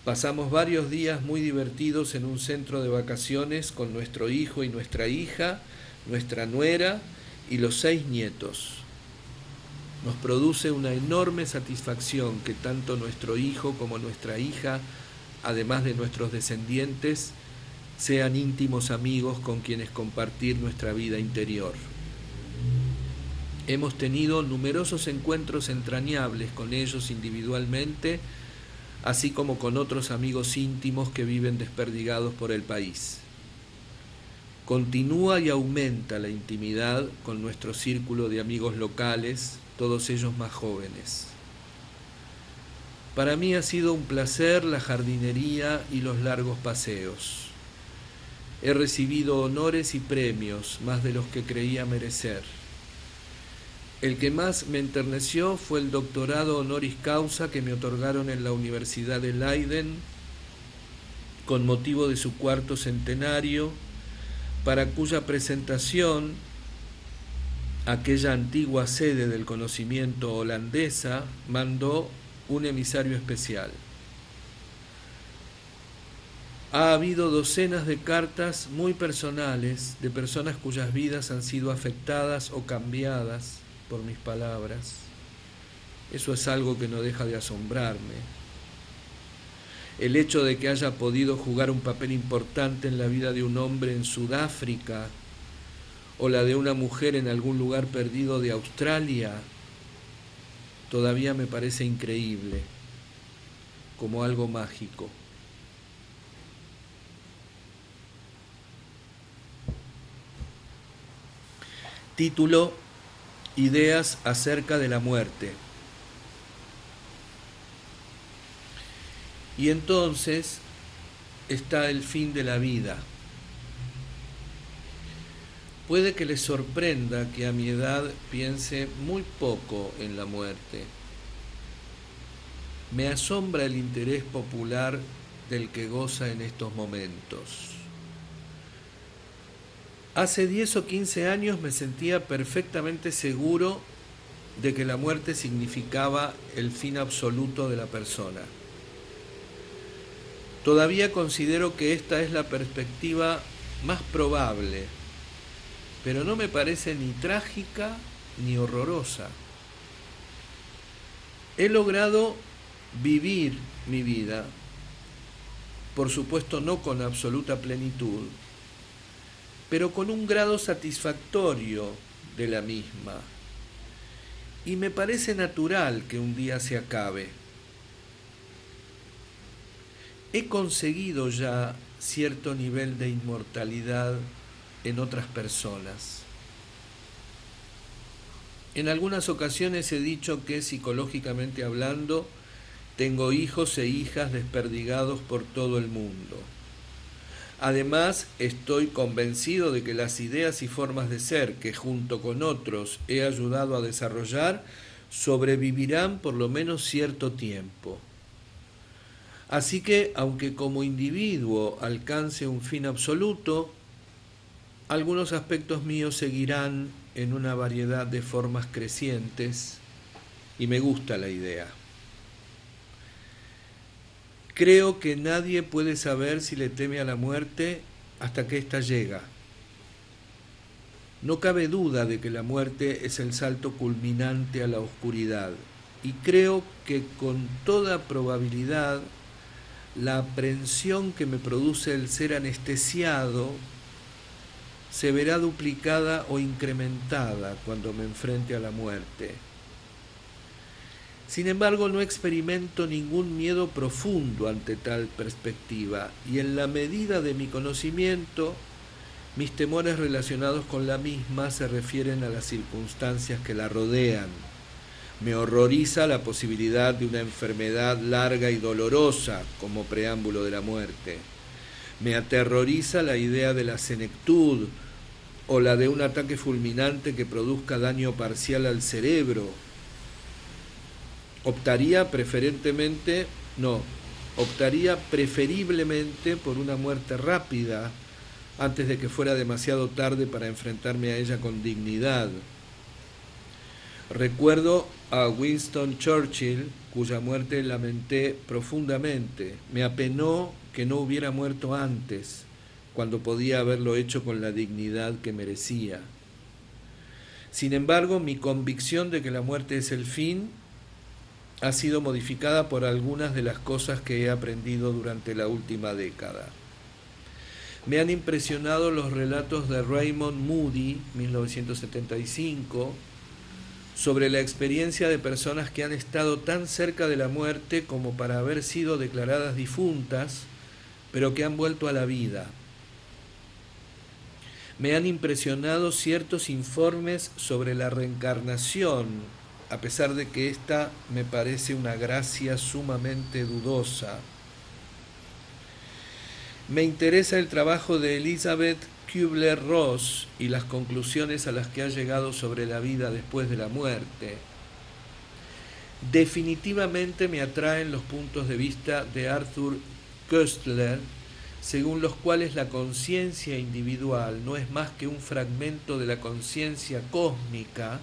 pasamos varios días muy divertidos en un centro de vacaciones con nuestro hijo y nuestra hija, nuestra nuera y los 6 nietos. Nos produce una enorme satisfacción que tanto nuestro hijo como nuestra hija, además de nuestros descendientes, sean íntimos amigos con quienes compartir nuestra vida interior. Hemos tenido numerosos encuentros entrañables con ellos individualmente, así como con otros amigos íntimos que viven desperdigados por el país. Continúa y aumenta la intimidad con nuestro círculo de amigos locales, todos ellos más jóvenes. Para mí ha sido un placer la jardinería y los largos paseos. He recibido honores y premios, más de los que creía merecer. El que más me enterneció fue el doctorado honoris causa que me otorgaron en la Universidad de Leiden con motivo de su 4º centenario, para cuya presentación aquella antigua sede del conocimiento holandesa mandó un emisario especial. Ha habido docenas de cartas muy personales de personas cuyas vidas han sido afectadas o cambiadas por mis palabras. Eso es algo que no deja de asombrarme. El hecho de que haya podido jugar un papel importante en la vida de un hombre en Sudáfrica o la de una mujer en algún lugar perdido de Australia todavía me parece increíble, como algo mágico. Título: Ideas acerca de la muerte. Y entonces está el fin de la vida. Puede que les sorprenda que a mi edad piense muy poco en la muerte. Me asombra el interés popular del que goza en estos momentos. Hace 10 o 15 años me sentía perfectamente seguro de que la muerte significaba el fin absoluto de la persona. Todavía considero que esta es la perspectiva más probable, pero no me parece ni trágica ni horrorosa. He logrado vivir mi vida, por supuesto no con absoluta plenitud, pero con un grado satisfactorio de la misma. Y me parece natural que un día se acabe. He conseguido ya cierto nivel de inmortalidad en otras personas. En algunas ocasiones he dicho que, psicológicamente hablando, tengo hijos e hijas desperdigados por todo el mundo. Además, estoy convencido de que las ideas y formas de ser que junto con otros he ayudado a desarrollar sobrevivirán por lo menos cierto tiempo. Así que, aunque como individuo alcance un fin absoluto, algunos aspectos míos seguirán en una variedad de formas crecientes y me gusta la idea. Creo que nadie puede saber si le teme a la muerte hasta que ésta llega. No cabe duda de que la muerte es el salto culminante a la oscuridad, y creo que con toda probabilidad la aprensión que me produce el ser anestesiado se verá duplicada o incrementada cuando me enfrente a la muerte. Sin embargo, no experimento ningún miedo profundo ante tal perspectiva, y en la medida de mi conocimiento, mis temores relacionados con la misma se refieren a las circunstancias que la rodean. Me horroriza la posibilidad de una enfermedad larga y dolorosa como preámbulo de la muerte. Me aterroriza la idea de la senectud o la de un ataque fulminante que produzca daño parcial al cerebro. Optaría preferiblemente por una muerte rápida antes de que fuera demasiado tarde para enfrentarme a ella con dignidad. Recuerdo a Winston Churchill, cuya muerte lamenté profundamente. Me apenó que no hubiera muerto antes, cuando podía haberlo hecho con la dignidad que merecía. Sin embargo, mi convicción de que la muerte es el fin ha sido modificada por algunas de las cosas que he aprendido durante la última década. Me han impresionado los relatos de Raymond Moody, 1975, sobre la experiencia de personas que han estado tan cerca de la muerte como para haber sido declaradas difuntas, pero que han vuelto a la vida. Me han impresionado ciertos informes sobre la reencarnación, a pesar de que esta me parece una gracia sumamente dudosa. Me interesa el trabajo de Elizabeth Kübler-Ross y las conclusiones a las que ha llegado sobre la vida después de la muerte. Definitivamente me atraen los puntos de vista de Arthur Koestler, según los cuales la conciencia individual no es más que un fragmento de la conciencia cósmica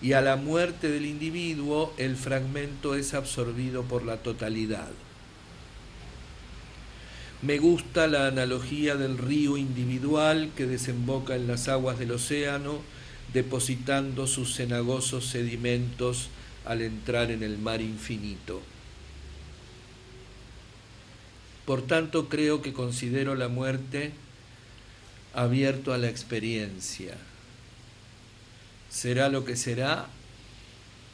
y a la muerte del individuo el fragmento es absorbido por la totalidad. Me gusta la analogía del río individual que desemboca en las aguas del océano, depositando sus cenagosos sedimentos al entrar en el mar infinito. Por tanto, creo que considero la muerte abierto a la experiencia. Será lo que será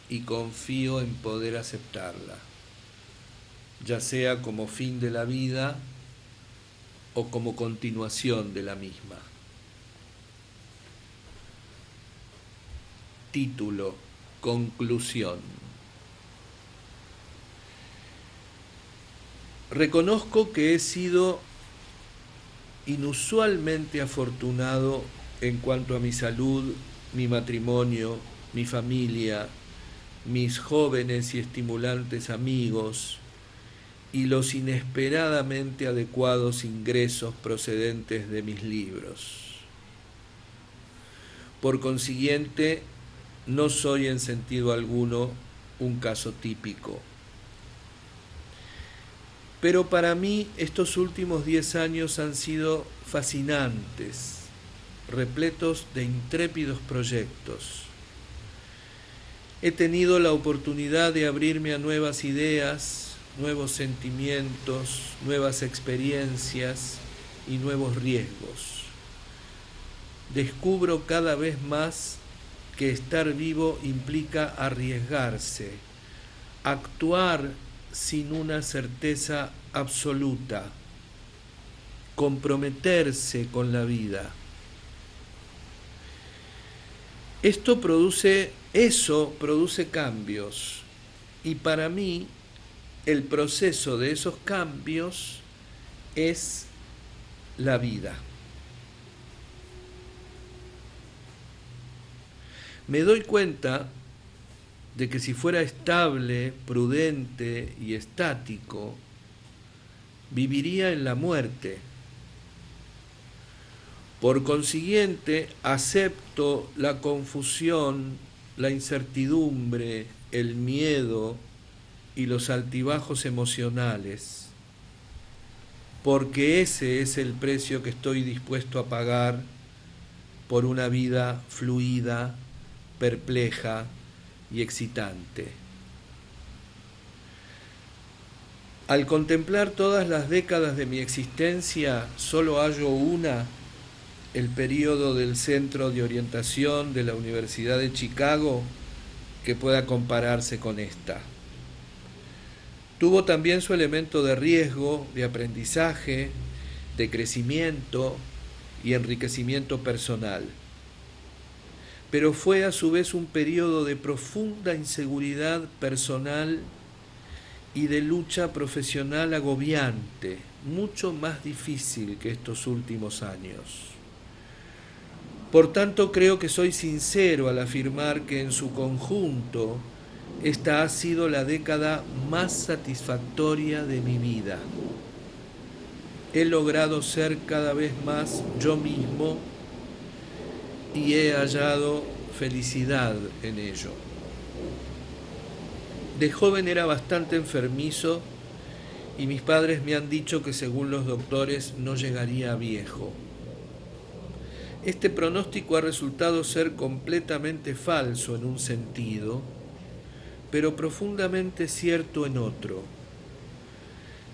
y confío en poder aceptarla, ya sea como fin de la vida o como continuación de la misma. Título: Conclusión. Reconozco que he sido inusualmente afortunado en cuanto a mi salud, mi matrimonio, mi familia, mis jóvenes y estimulantes amigos y los inesperadamente adecuados ingresos procedentes de mis libros. Por consiguiente, no soy en sentido alguno un caso típico. Pero para mí estos últimos 10 años han sido fascinantes, repletos de intrépidos proyectos. He tenido la oportunidad de abrirme a nuevas ideas, nuevos sentimientos, nuevas experiencias y nuevos riesgos. Descubro cada vez más que estar vivo implica arriesgarse, actuar sin una certeza absoluta, comprometerse con la vida. Eso produce cambios, y para mí el proceso de esos cambios es la vida. Me doy cuenta de que si fuera estable, prudente y estático, viviría en la muerte. Por consiguiente, acepto la confusión, la incertidumbre, el miedo y los altibajos emocionales, porque ese es el precio que estoy dispuesto a pagar por una vida fluida, perpleja y excitante. Al contemplar todas las décadas de mi existencia, solo hallo una, el período del Centro de Orientación de la Universidad de Chicago, que pueda compararse con esta. Tuvo también su elemento de riesgo, de aprendizaje, de crecimiento y enriquecimiento personal. Pero fue a su vez un periodo de profunda inseguridad personal y de lucha profesional agobiante, mucho más difícil que estos últimos años. Por tanto, creo que soy sincero al afirmar que en su conjunto esta ha sido la década más satisfactoria de mi vida. He logrado ser cada vez más yo mismo y he hallado felicidad en ello. De joven era bastante enfermizo y mis padres me han dicho que según los doctores no llegaría a viejo. Este pronóstico ha resultado ser completamente falso en un sentido, pero profundamente cierto en otro.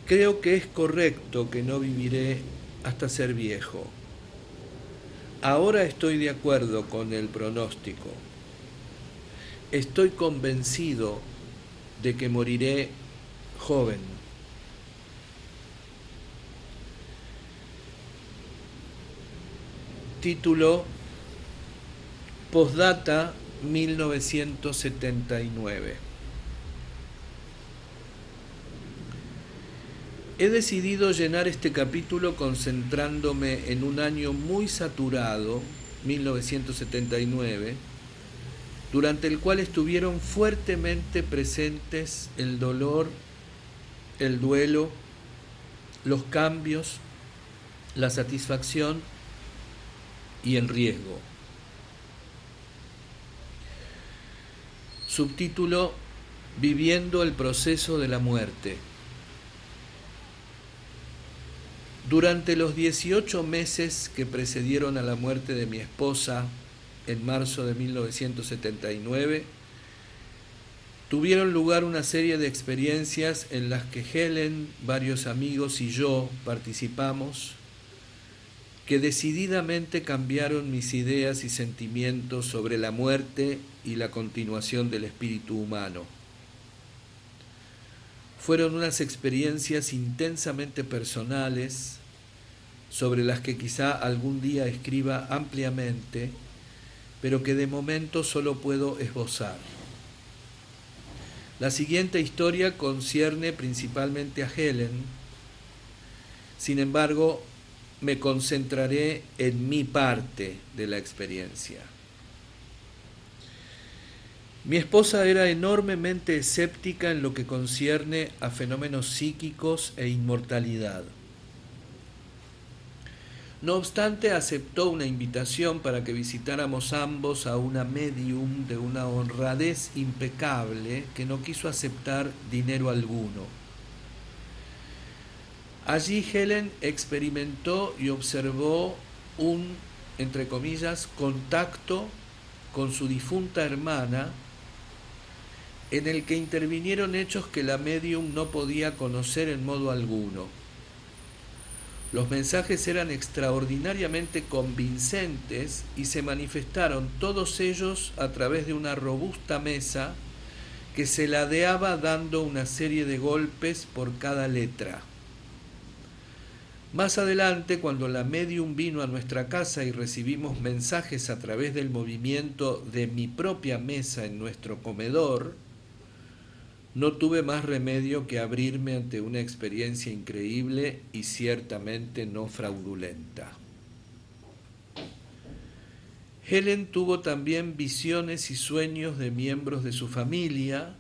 Creo que es correcto que no viviré hasta ser viejo. Ahora estoy de acuerdo con el pronóstico. Estoy convencido de que moriré joven. Título: Postdata 1979. He decidido llenar este capítulo concentrándome en un año muy saturado, 1979, durante el cual estuvieron fuertemente presentes el dolor, el duelo, los cambios, la satisfacción y el riesgo. Subtítulo: Viviendo el proceso de la muerte. Durante los 18 meses que precedieron a la muerte de mi esposa en marzo de 1979, tuvieron lugar una serie de experiencias en las que Helen, varios amigos y yo participamos, que decididamente cambiaron mis ideas y sentimientos sobre la muerte y la continuación del espíritu humano. Fueron unas experiencias intensamente personales, sobre las que quizá algún día escriba ampliamente, pero que de momento solo puedo esbozar. La siguiente historia concierne principalmente a Helen. Sin embargo, me concentraré en mi parte de la experiencia. Mi esposa era enormemente escéptica en lo que concierne a fenómenos psíquicos e inmortalidad. No obstante, aceptó una invitación para que visitáramos ambos a una médium de una honradez impecable que no quiso aceptar dinero alguno. Allí Helen experimentó y observó un, entre comillas, contacto con su difunta hermana, en el que intervinieron hechos que la médium no podía conocer en modo alguno. Los mensajes eran extraordinariamente convincentes y se manifestaron todos ellos a través de una robusta mesa que se ladeaba dando una serie de golpes por cada letra. Más adelante, cuando la médium vino a nuestra casa y recibimos mensajes a través del movimiento de mi propia mesa en nuestro comedor, no tuve más remedio que abrirme ante una experiencia increíble y ciertamente no fraudulenta. Helen tuvo también visiones y sueños de miembros de su familia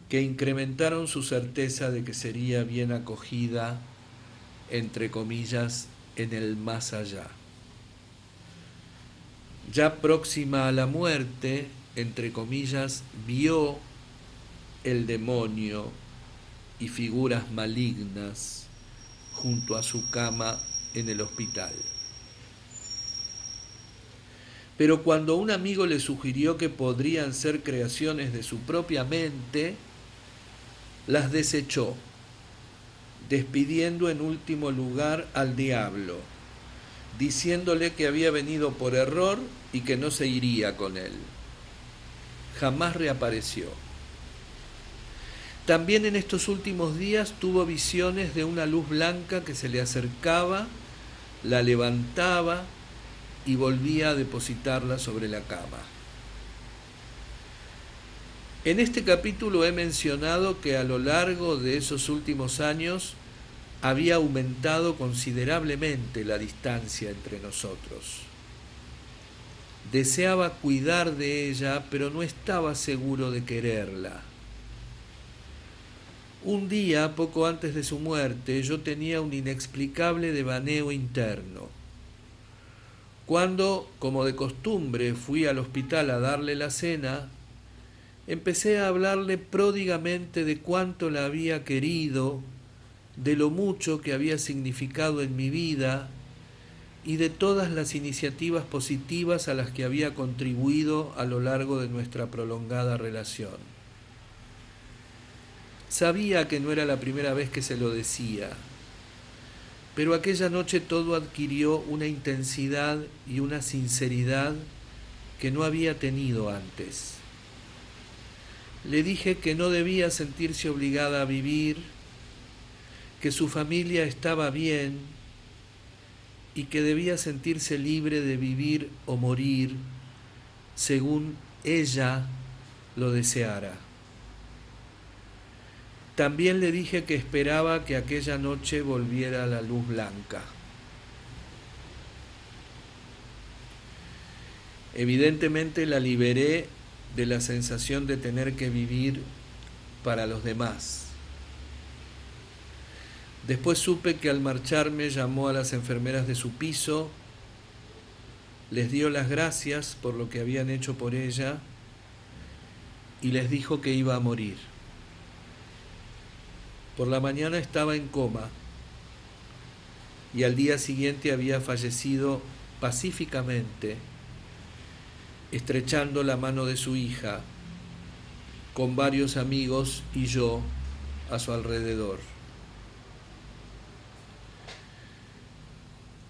que incrementaron su certeza de que sería bien acogida, entre comillas, en el más allá. Ya próxima a la muerte, entre comillas, vio el demonio y figuras malignas junto a su cama en el hospital. Pero cuando un amigo le sugirió que podrían ser creaciones de su propia mente, las desechó, despidiendo en último lugar al diablo, diciéndole que había venido por error y que no se iría con él. Jamás reapareció. También en estos últimos días tuvo visiones de una luz blanca que se le acercaba, la levantaba y volvía a depositarla sobre la cama. En este capítulo he mencionado que a lo largo de esos últimos años había aumentado considerablemente la distancia entre nosotros. Deseaba cuidar de ella, pero no estaba seguro de quererla. Un día, poco antes de su muerte, yo tenía un inexplicable devaneo interno. Cuando, como de costumbre, fui al hospital a darle la cena, empecé a hablarle pródigamente de cuánto la había querido, de lo mucho que había significado en mi vida y de todas las iniciativas positivas a las que había contribuido a lo largo de nuestra prolongada relación. Sabía que no era la primera vez que se lo decía, pero aquella noche todo adquirió una intensidad y una sinceridad que no había tenido antes. Le dije que no debía sentirse obligada a vivir, que su familia estaba bien y que debía sentirse libre de vivir o morir según ella lo deseara. También le dije que esperaba que aquella noche volviera la luz blanca. Evidentemente la liberé de la sensación de tener que vivir para los demás. Después supe que al marcharme llamó a las enfermeras de su piso, les dio las gracias por lo que habían hecho por ella y les dijo que iba a morir. Por la mañana estaba en coma y al día siguiente había fallecido pacíficamente, estrechando la mano de su hija, con varios amigos y yo a su alrededor.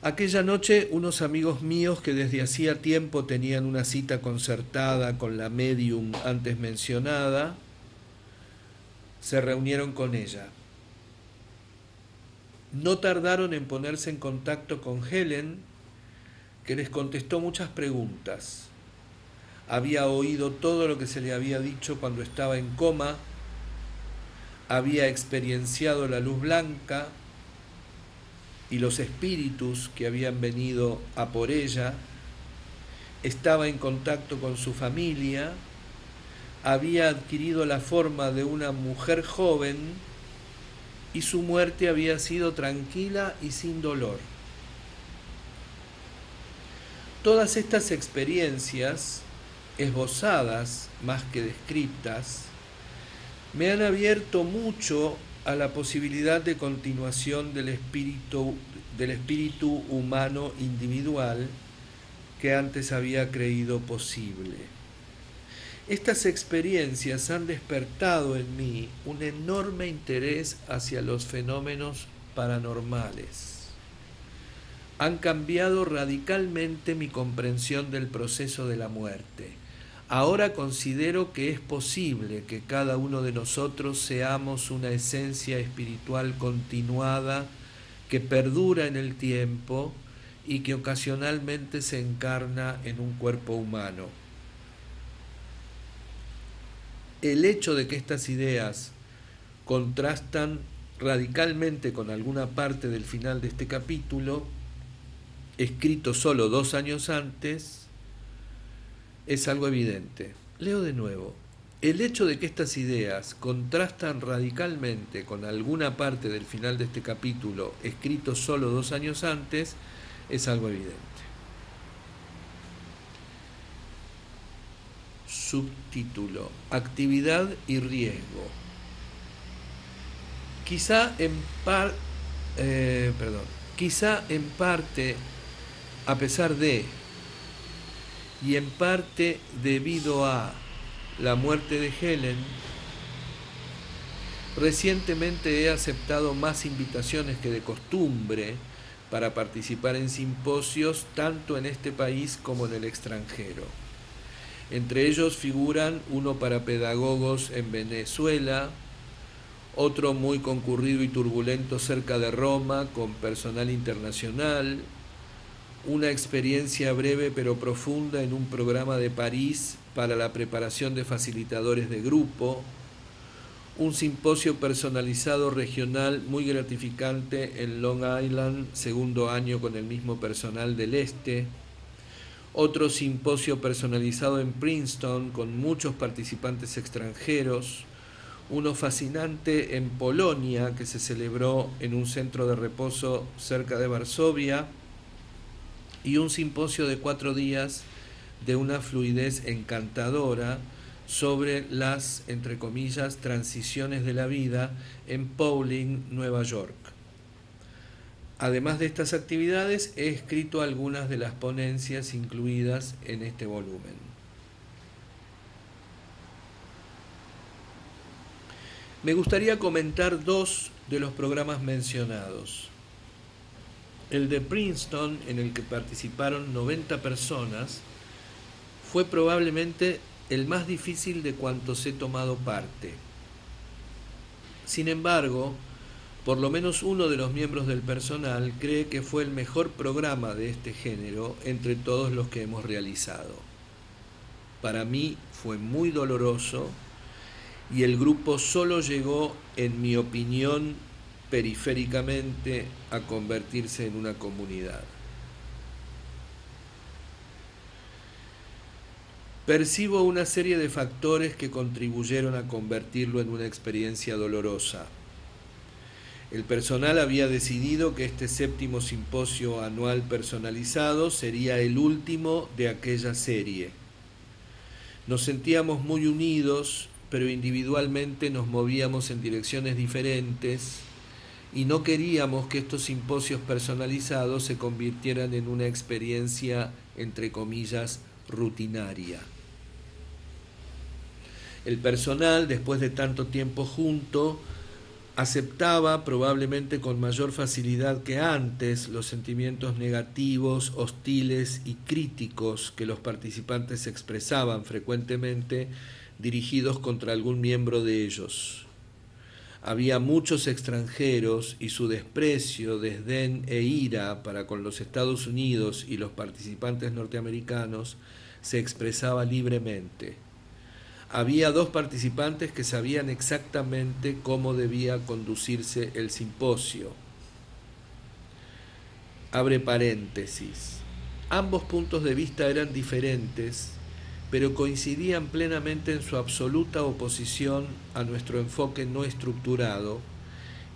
Aquella noche unos amigos míos que desde hacía tiempo tenían una cita concertada con la médium antes mencionada, se reunieron con ella. No tardaron en ponerse en contacto con Helen, que les contestó muchas preguntas. Había oído todo lo que se le había dicho cuando estaba en coma, había experienciado la luz blanca y los espíritus que habían venido a por ella, estaba en contacto con su familia, había adquirido la forma de una mujer joven y su muerte había sido tranquila y sin dolor. Todas estas experiencias, esbozadas más que descritas, me han abierto mucho a la posibilidad de continuación del espíritu humano individual que antes había creído posible. Estas experiencias han despertado en mí un enorme interés hacia los fenómenos paranormales. Han cambiado radicalmente mi comprensión del proceso de la muerte. Ahora considero que es posible que cada uno de nosotros seamos una esencia espiritual continuada que perdura en el tiempo y que ocasionalmente se encarna en un cuerpo humano. El hecho de que estas ideas contrastan radicalmente con alguna parte del final de este capítulo, escrito solo 2 años antes, es algo evidente. Leo de nuevo. El hecho de que estas ideas contrastan radicalmente con alguna parte del final de este capítulo, escrito solo 2 años antes, es algo evidente. Subtítulo: Actividad y riesgo. Quizá en parte, a pesar de, y en parte debido a la muerte de Helen, recientemente he aceptado más invitaciones que de costumbre para participar en simposios tanto en este país como en el extranjero. Entre ellos figuran uno para pedagogos en Venezuela, otro muy concurrido y turbulento cerca de Roma con personal internacional, una experiencia breve pero profunda en un programa de París para la preparación de facilitadores de grupo, un simposio personalizado regional muy gratificante en Long Island, 2º año con el mismo personal del Este, otro simposio personalizado en Princeton con muchos participantes extranjeros, uno fascinante en Polonia que se celebró en un centro de reposo cerca de Varsovia, y un simposio de 4 días de una fluidez encantadora sobre las, entre comillas, transiciones de la vida en Pawling, Nueva York. Además de estas actividades, he escrito algunas de las ponencias incluidas en este volumen. Me gustaría comentar 2 de los programas mencionados. El de Princeton, en el que participaron 90 personas, fue probablemente el más difícil de cuantos he tomado parte. Sin embargo, por lo menos uno de los miembros del personal cree que fue el mejor programa de este género entre todos los que hemos realizado. Para mí fue muy doloroso y el grupo solo llegó, en mi opinión, periféricamente a convertirse en una comunidad. Percibo una serie de factores que contribuyeron a convertirlo en una experiencia dolorosa. El personal había decidido que este 7º simposio anual personalizado sería el último de aquella serie. Nos sentíamos muy unidos, pero individualmente nos movíamos en direcciones diferentes y no queríamos que estos simposios personalizados se convirtieran en una experiencia, entre comillas, rutinaria. El personal, después de tanto tiempo junto, aceptaba, probablemente con mayor facilidad que antes, los sentimientos negativos, hostiles y críticos que los participantes expresaban frecuentemente dirigidos contra algún miembro de ellos. Había muchos extranjeros y su desprecio, desdén e ira para con los Estados Unidos y los participantes norteamericanos se expresaba libremente. Había 2 participantes que sabían exactamente cómo debía conducirse el simposio. Abre paréntesis. Ambos puntos de vista eran diferentes, pero coincidían plenamente en su absoluta oposición a nuestro enfoque no estructurado,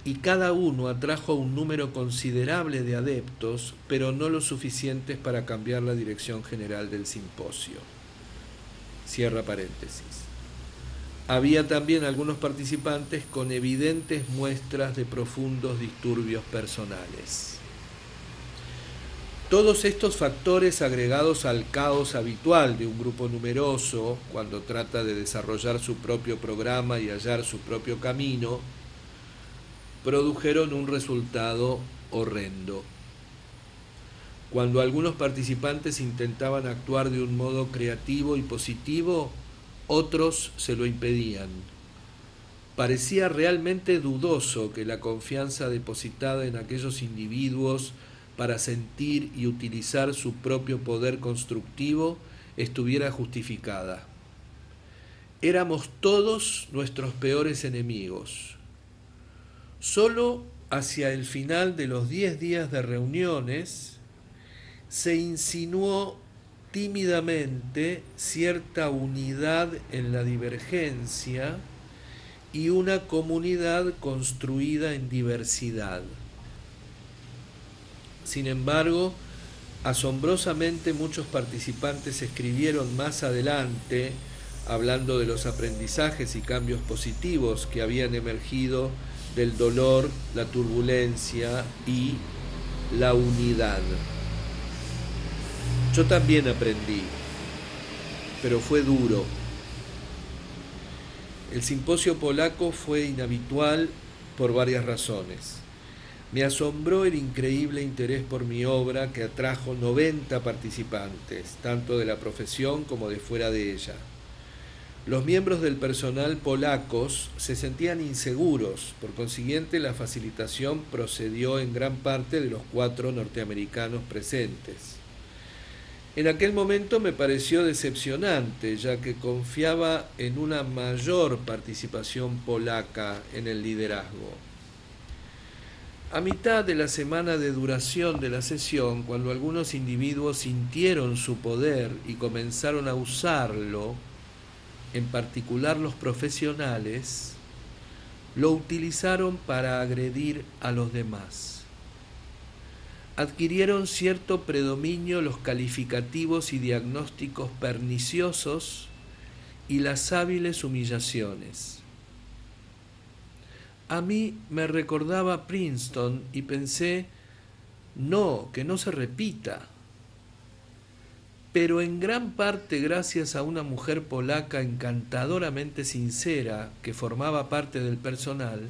y cada uno atrajo un número considerable de adeptos, pero no lo suficientes para cambiar la dirección general del simposio. Cierra paréntesis. Había también algunos participantes con evidentes muestras de profundos disturbios personales. Todos estos factores, agregados al caos habitual de un grupo numeroso cuando trata de desarrollar su propio programa y hallar su propio camino, produjeron un resultado horrendo. Cuando algunos participantes intentaban actuar de un modo creativo y positivo, otros se lo impedían. Parecía realmente dudoso que la confianza depositada en aquellos individuos para sentir y utilizar su propio poder constructivo estuviera justificada. Éramos todos nuestros peores enemigos. Solo hacia el final de los 10 días de reuniones se insinuó tímidamente cierta unidad en la divergencia y una comunidad construida en diversidad. Sin embargo, asombrosamente muchos participantes escribieron más adelante, hablando de los aprendizajes y cambios positivos que habían emergido del dolor, la turbulencia y la unidad. Yo también aprendí, pero fue duro. El simposio polaco fue inhabitual por varias razones. Me asombró el increíble interés por mi obra que atrajo 90 participantes, tanto de la profesión como de fuera de ella. Los miembros del personal polacos se sentían inseguros, por consiguiente la facilitación procedió en gran parte de los 4 norteamericanos presentes. En aquel momento me pareció decepcionante, ya que confiaba en una mayor participación polaca en el liderazgo. A mitad de la semana de duración de la sesión, cuando algunos individuos sintieron su poder y comenzaron a usarlo, en particular los profesionales, lo utilizaron para agredir a los demás. Adquirieron cierto predominio los calificativos y diagnósticos perniciosos y las hábiles humillaciones. A mí me recordaba Princeton y pensé, no, que no se repita. Pero en gran parte gracias a una mujer polaca encantadoramente sincera que formaba parte del personal,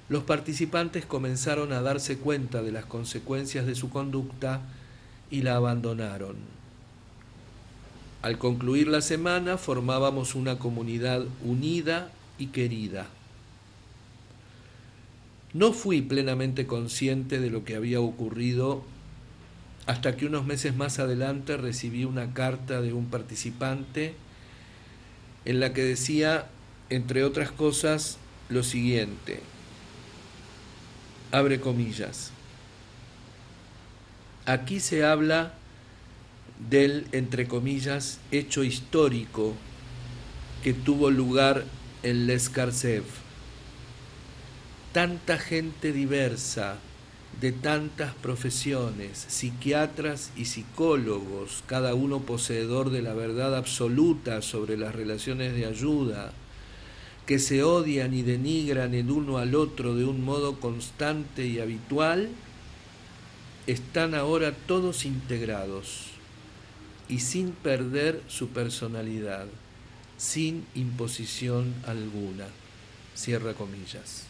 los participantes comenzaron a darse cuenta de las consecuencias de su conducta y la abandonaron. Al concluir la semana formábamos una comunidad unida y querida. No fui plenamente consciente de lo que había ocurrido hasta que unos meses más adelante recibí una carta de un participante en la que decía, entre otras cosas, lo siguiente, abre comillas, aquí se habla del, entre comillas, hecho histórico que tuvo lugar en Leskartsev. Tanta gente diversa, de tantas profesiones, psiquiatras y psicólogos, cada uno poseedor de la verdad absoluta sobre las relaciones de ayuda, que se odian y denigran el uno al otro de un modo constante y habitual, están ahora todos integrados y sin perder su personalidad, sin imposición alguna. Cierra comillas.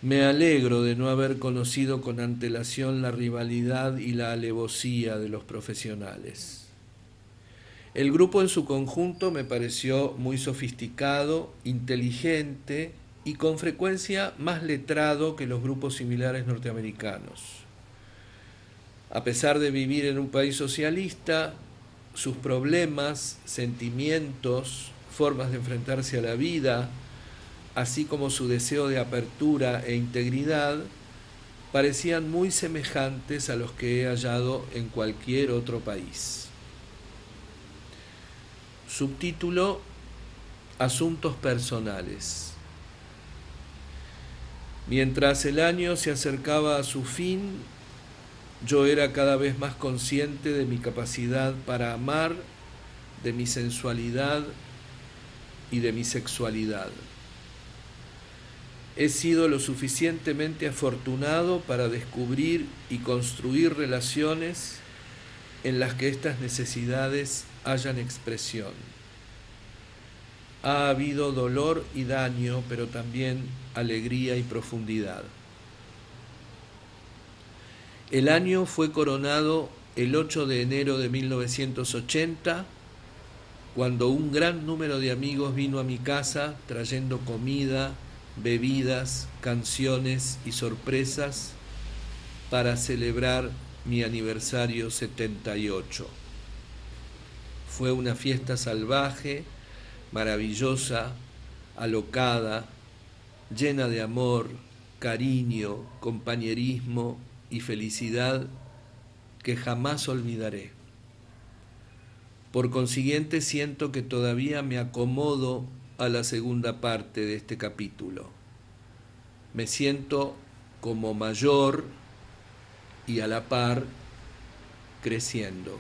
Me alegro de no haber conocido con antelación la rivalidad y la alevosía de los profesionales. El grupo en su conjunto me pareció muy sofisticado, inteligente y con frecuencia más letrado que los grupos similares norteamericanos. A pesar de vivir en un país socialista, sus problemas, sentimientos, formas de enfrentarse a la vida, así como su deseo de apertura e integridad, parecían muy semejantes a los que he hallado en cualquier otro país. Subtítulo: Asuntos personales. Mientras el año se acercaba a su fin, yo era cada vez más consciente de mi capacidad para amar, de mi sensualidad y de mi sexualidad. He sido lo suficientemente afortunado para descubrir y construir relaciones en las que estas necesidades hayan expresión. Ha habido dolor y daño, pero también alegría y profundidad. El año fue coronado el 8 de enero de 1980, cuando un gran número de amigos vino a mi casa trayendo comida, bebidas, canciones y sorpresas para celebrar mi aniversario 78. Fue una fiesta salvaje, maravillosa, alocada, llena de amor, cariño, compañerismo y felicidad que jamás olvidaré. Por consiguiente, siento que todavía me acomodo a la segunda parte de este capítulo. Me siento como mayor y a la par creciendo.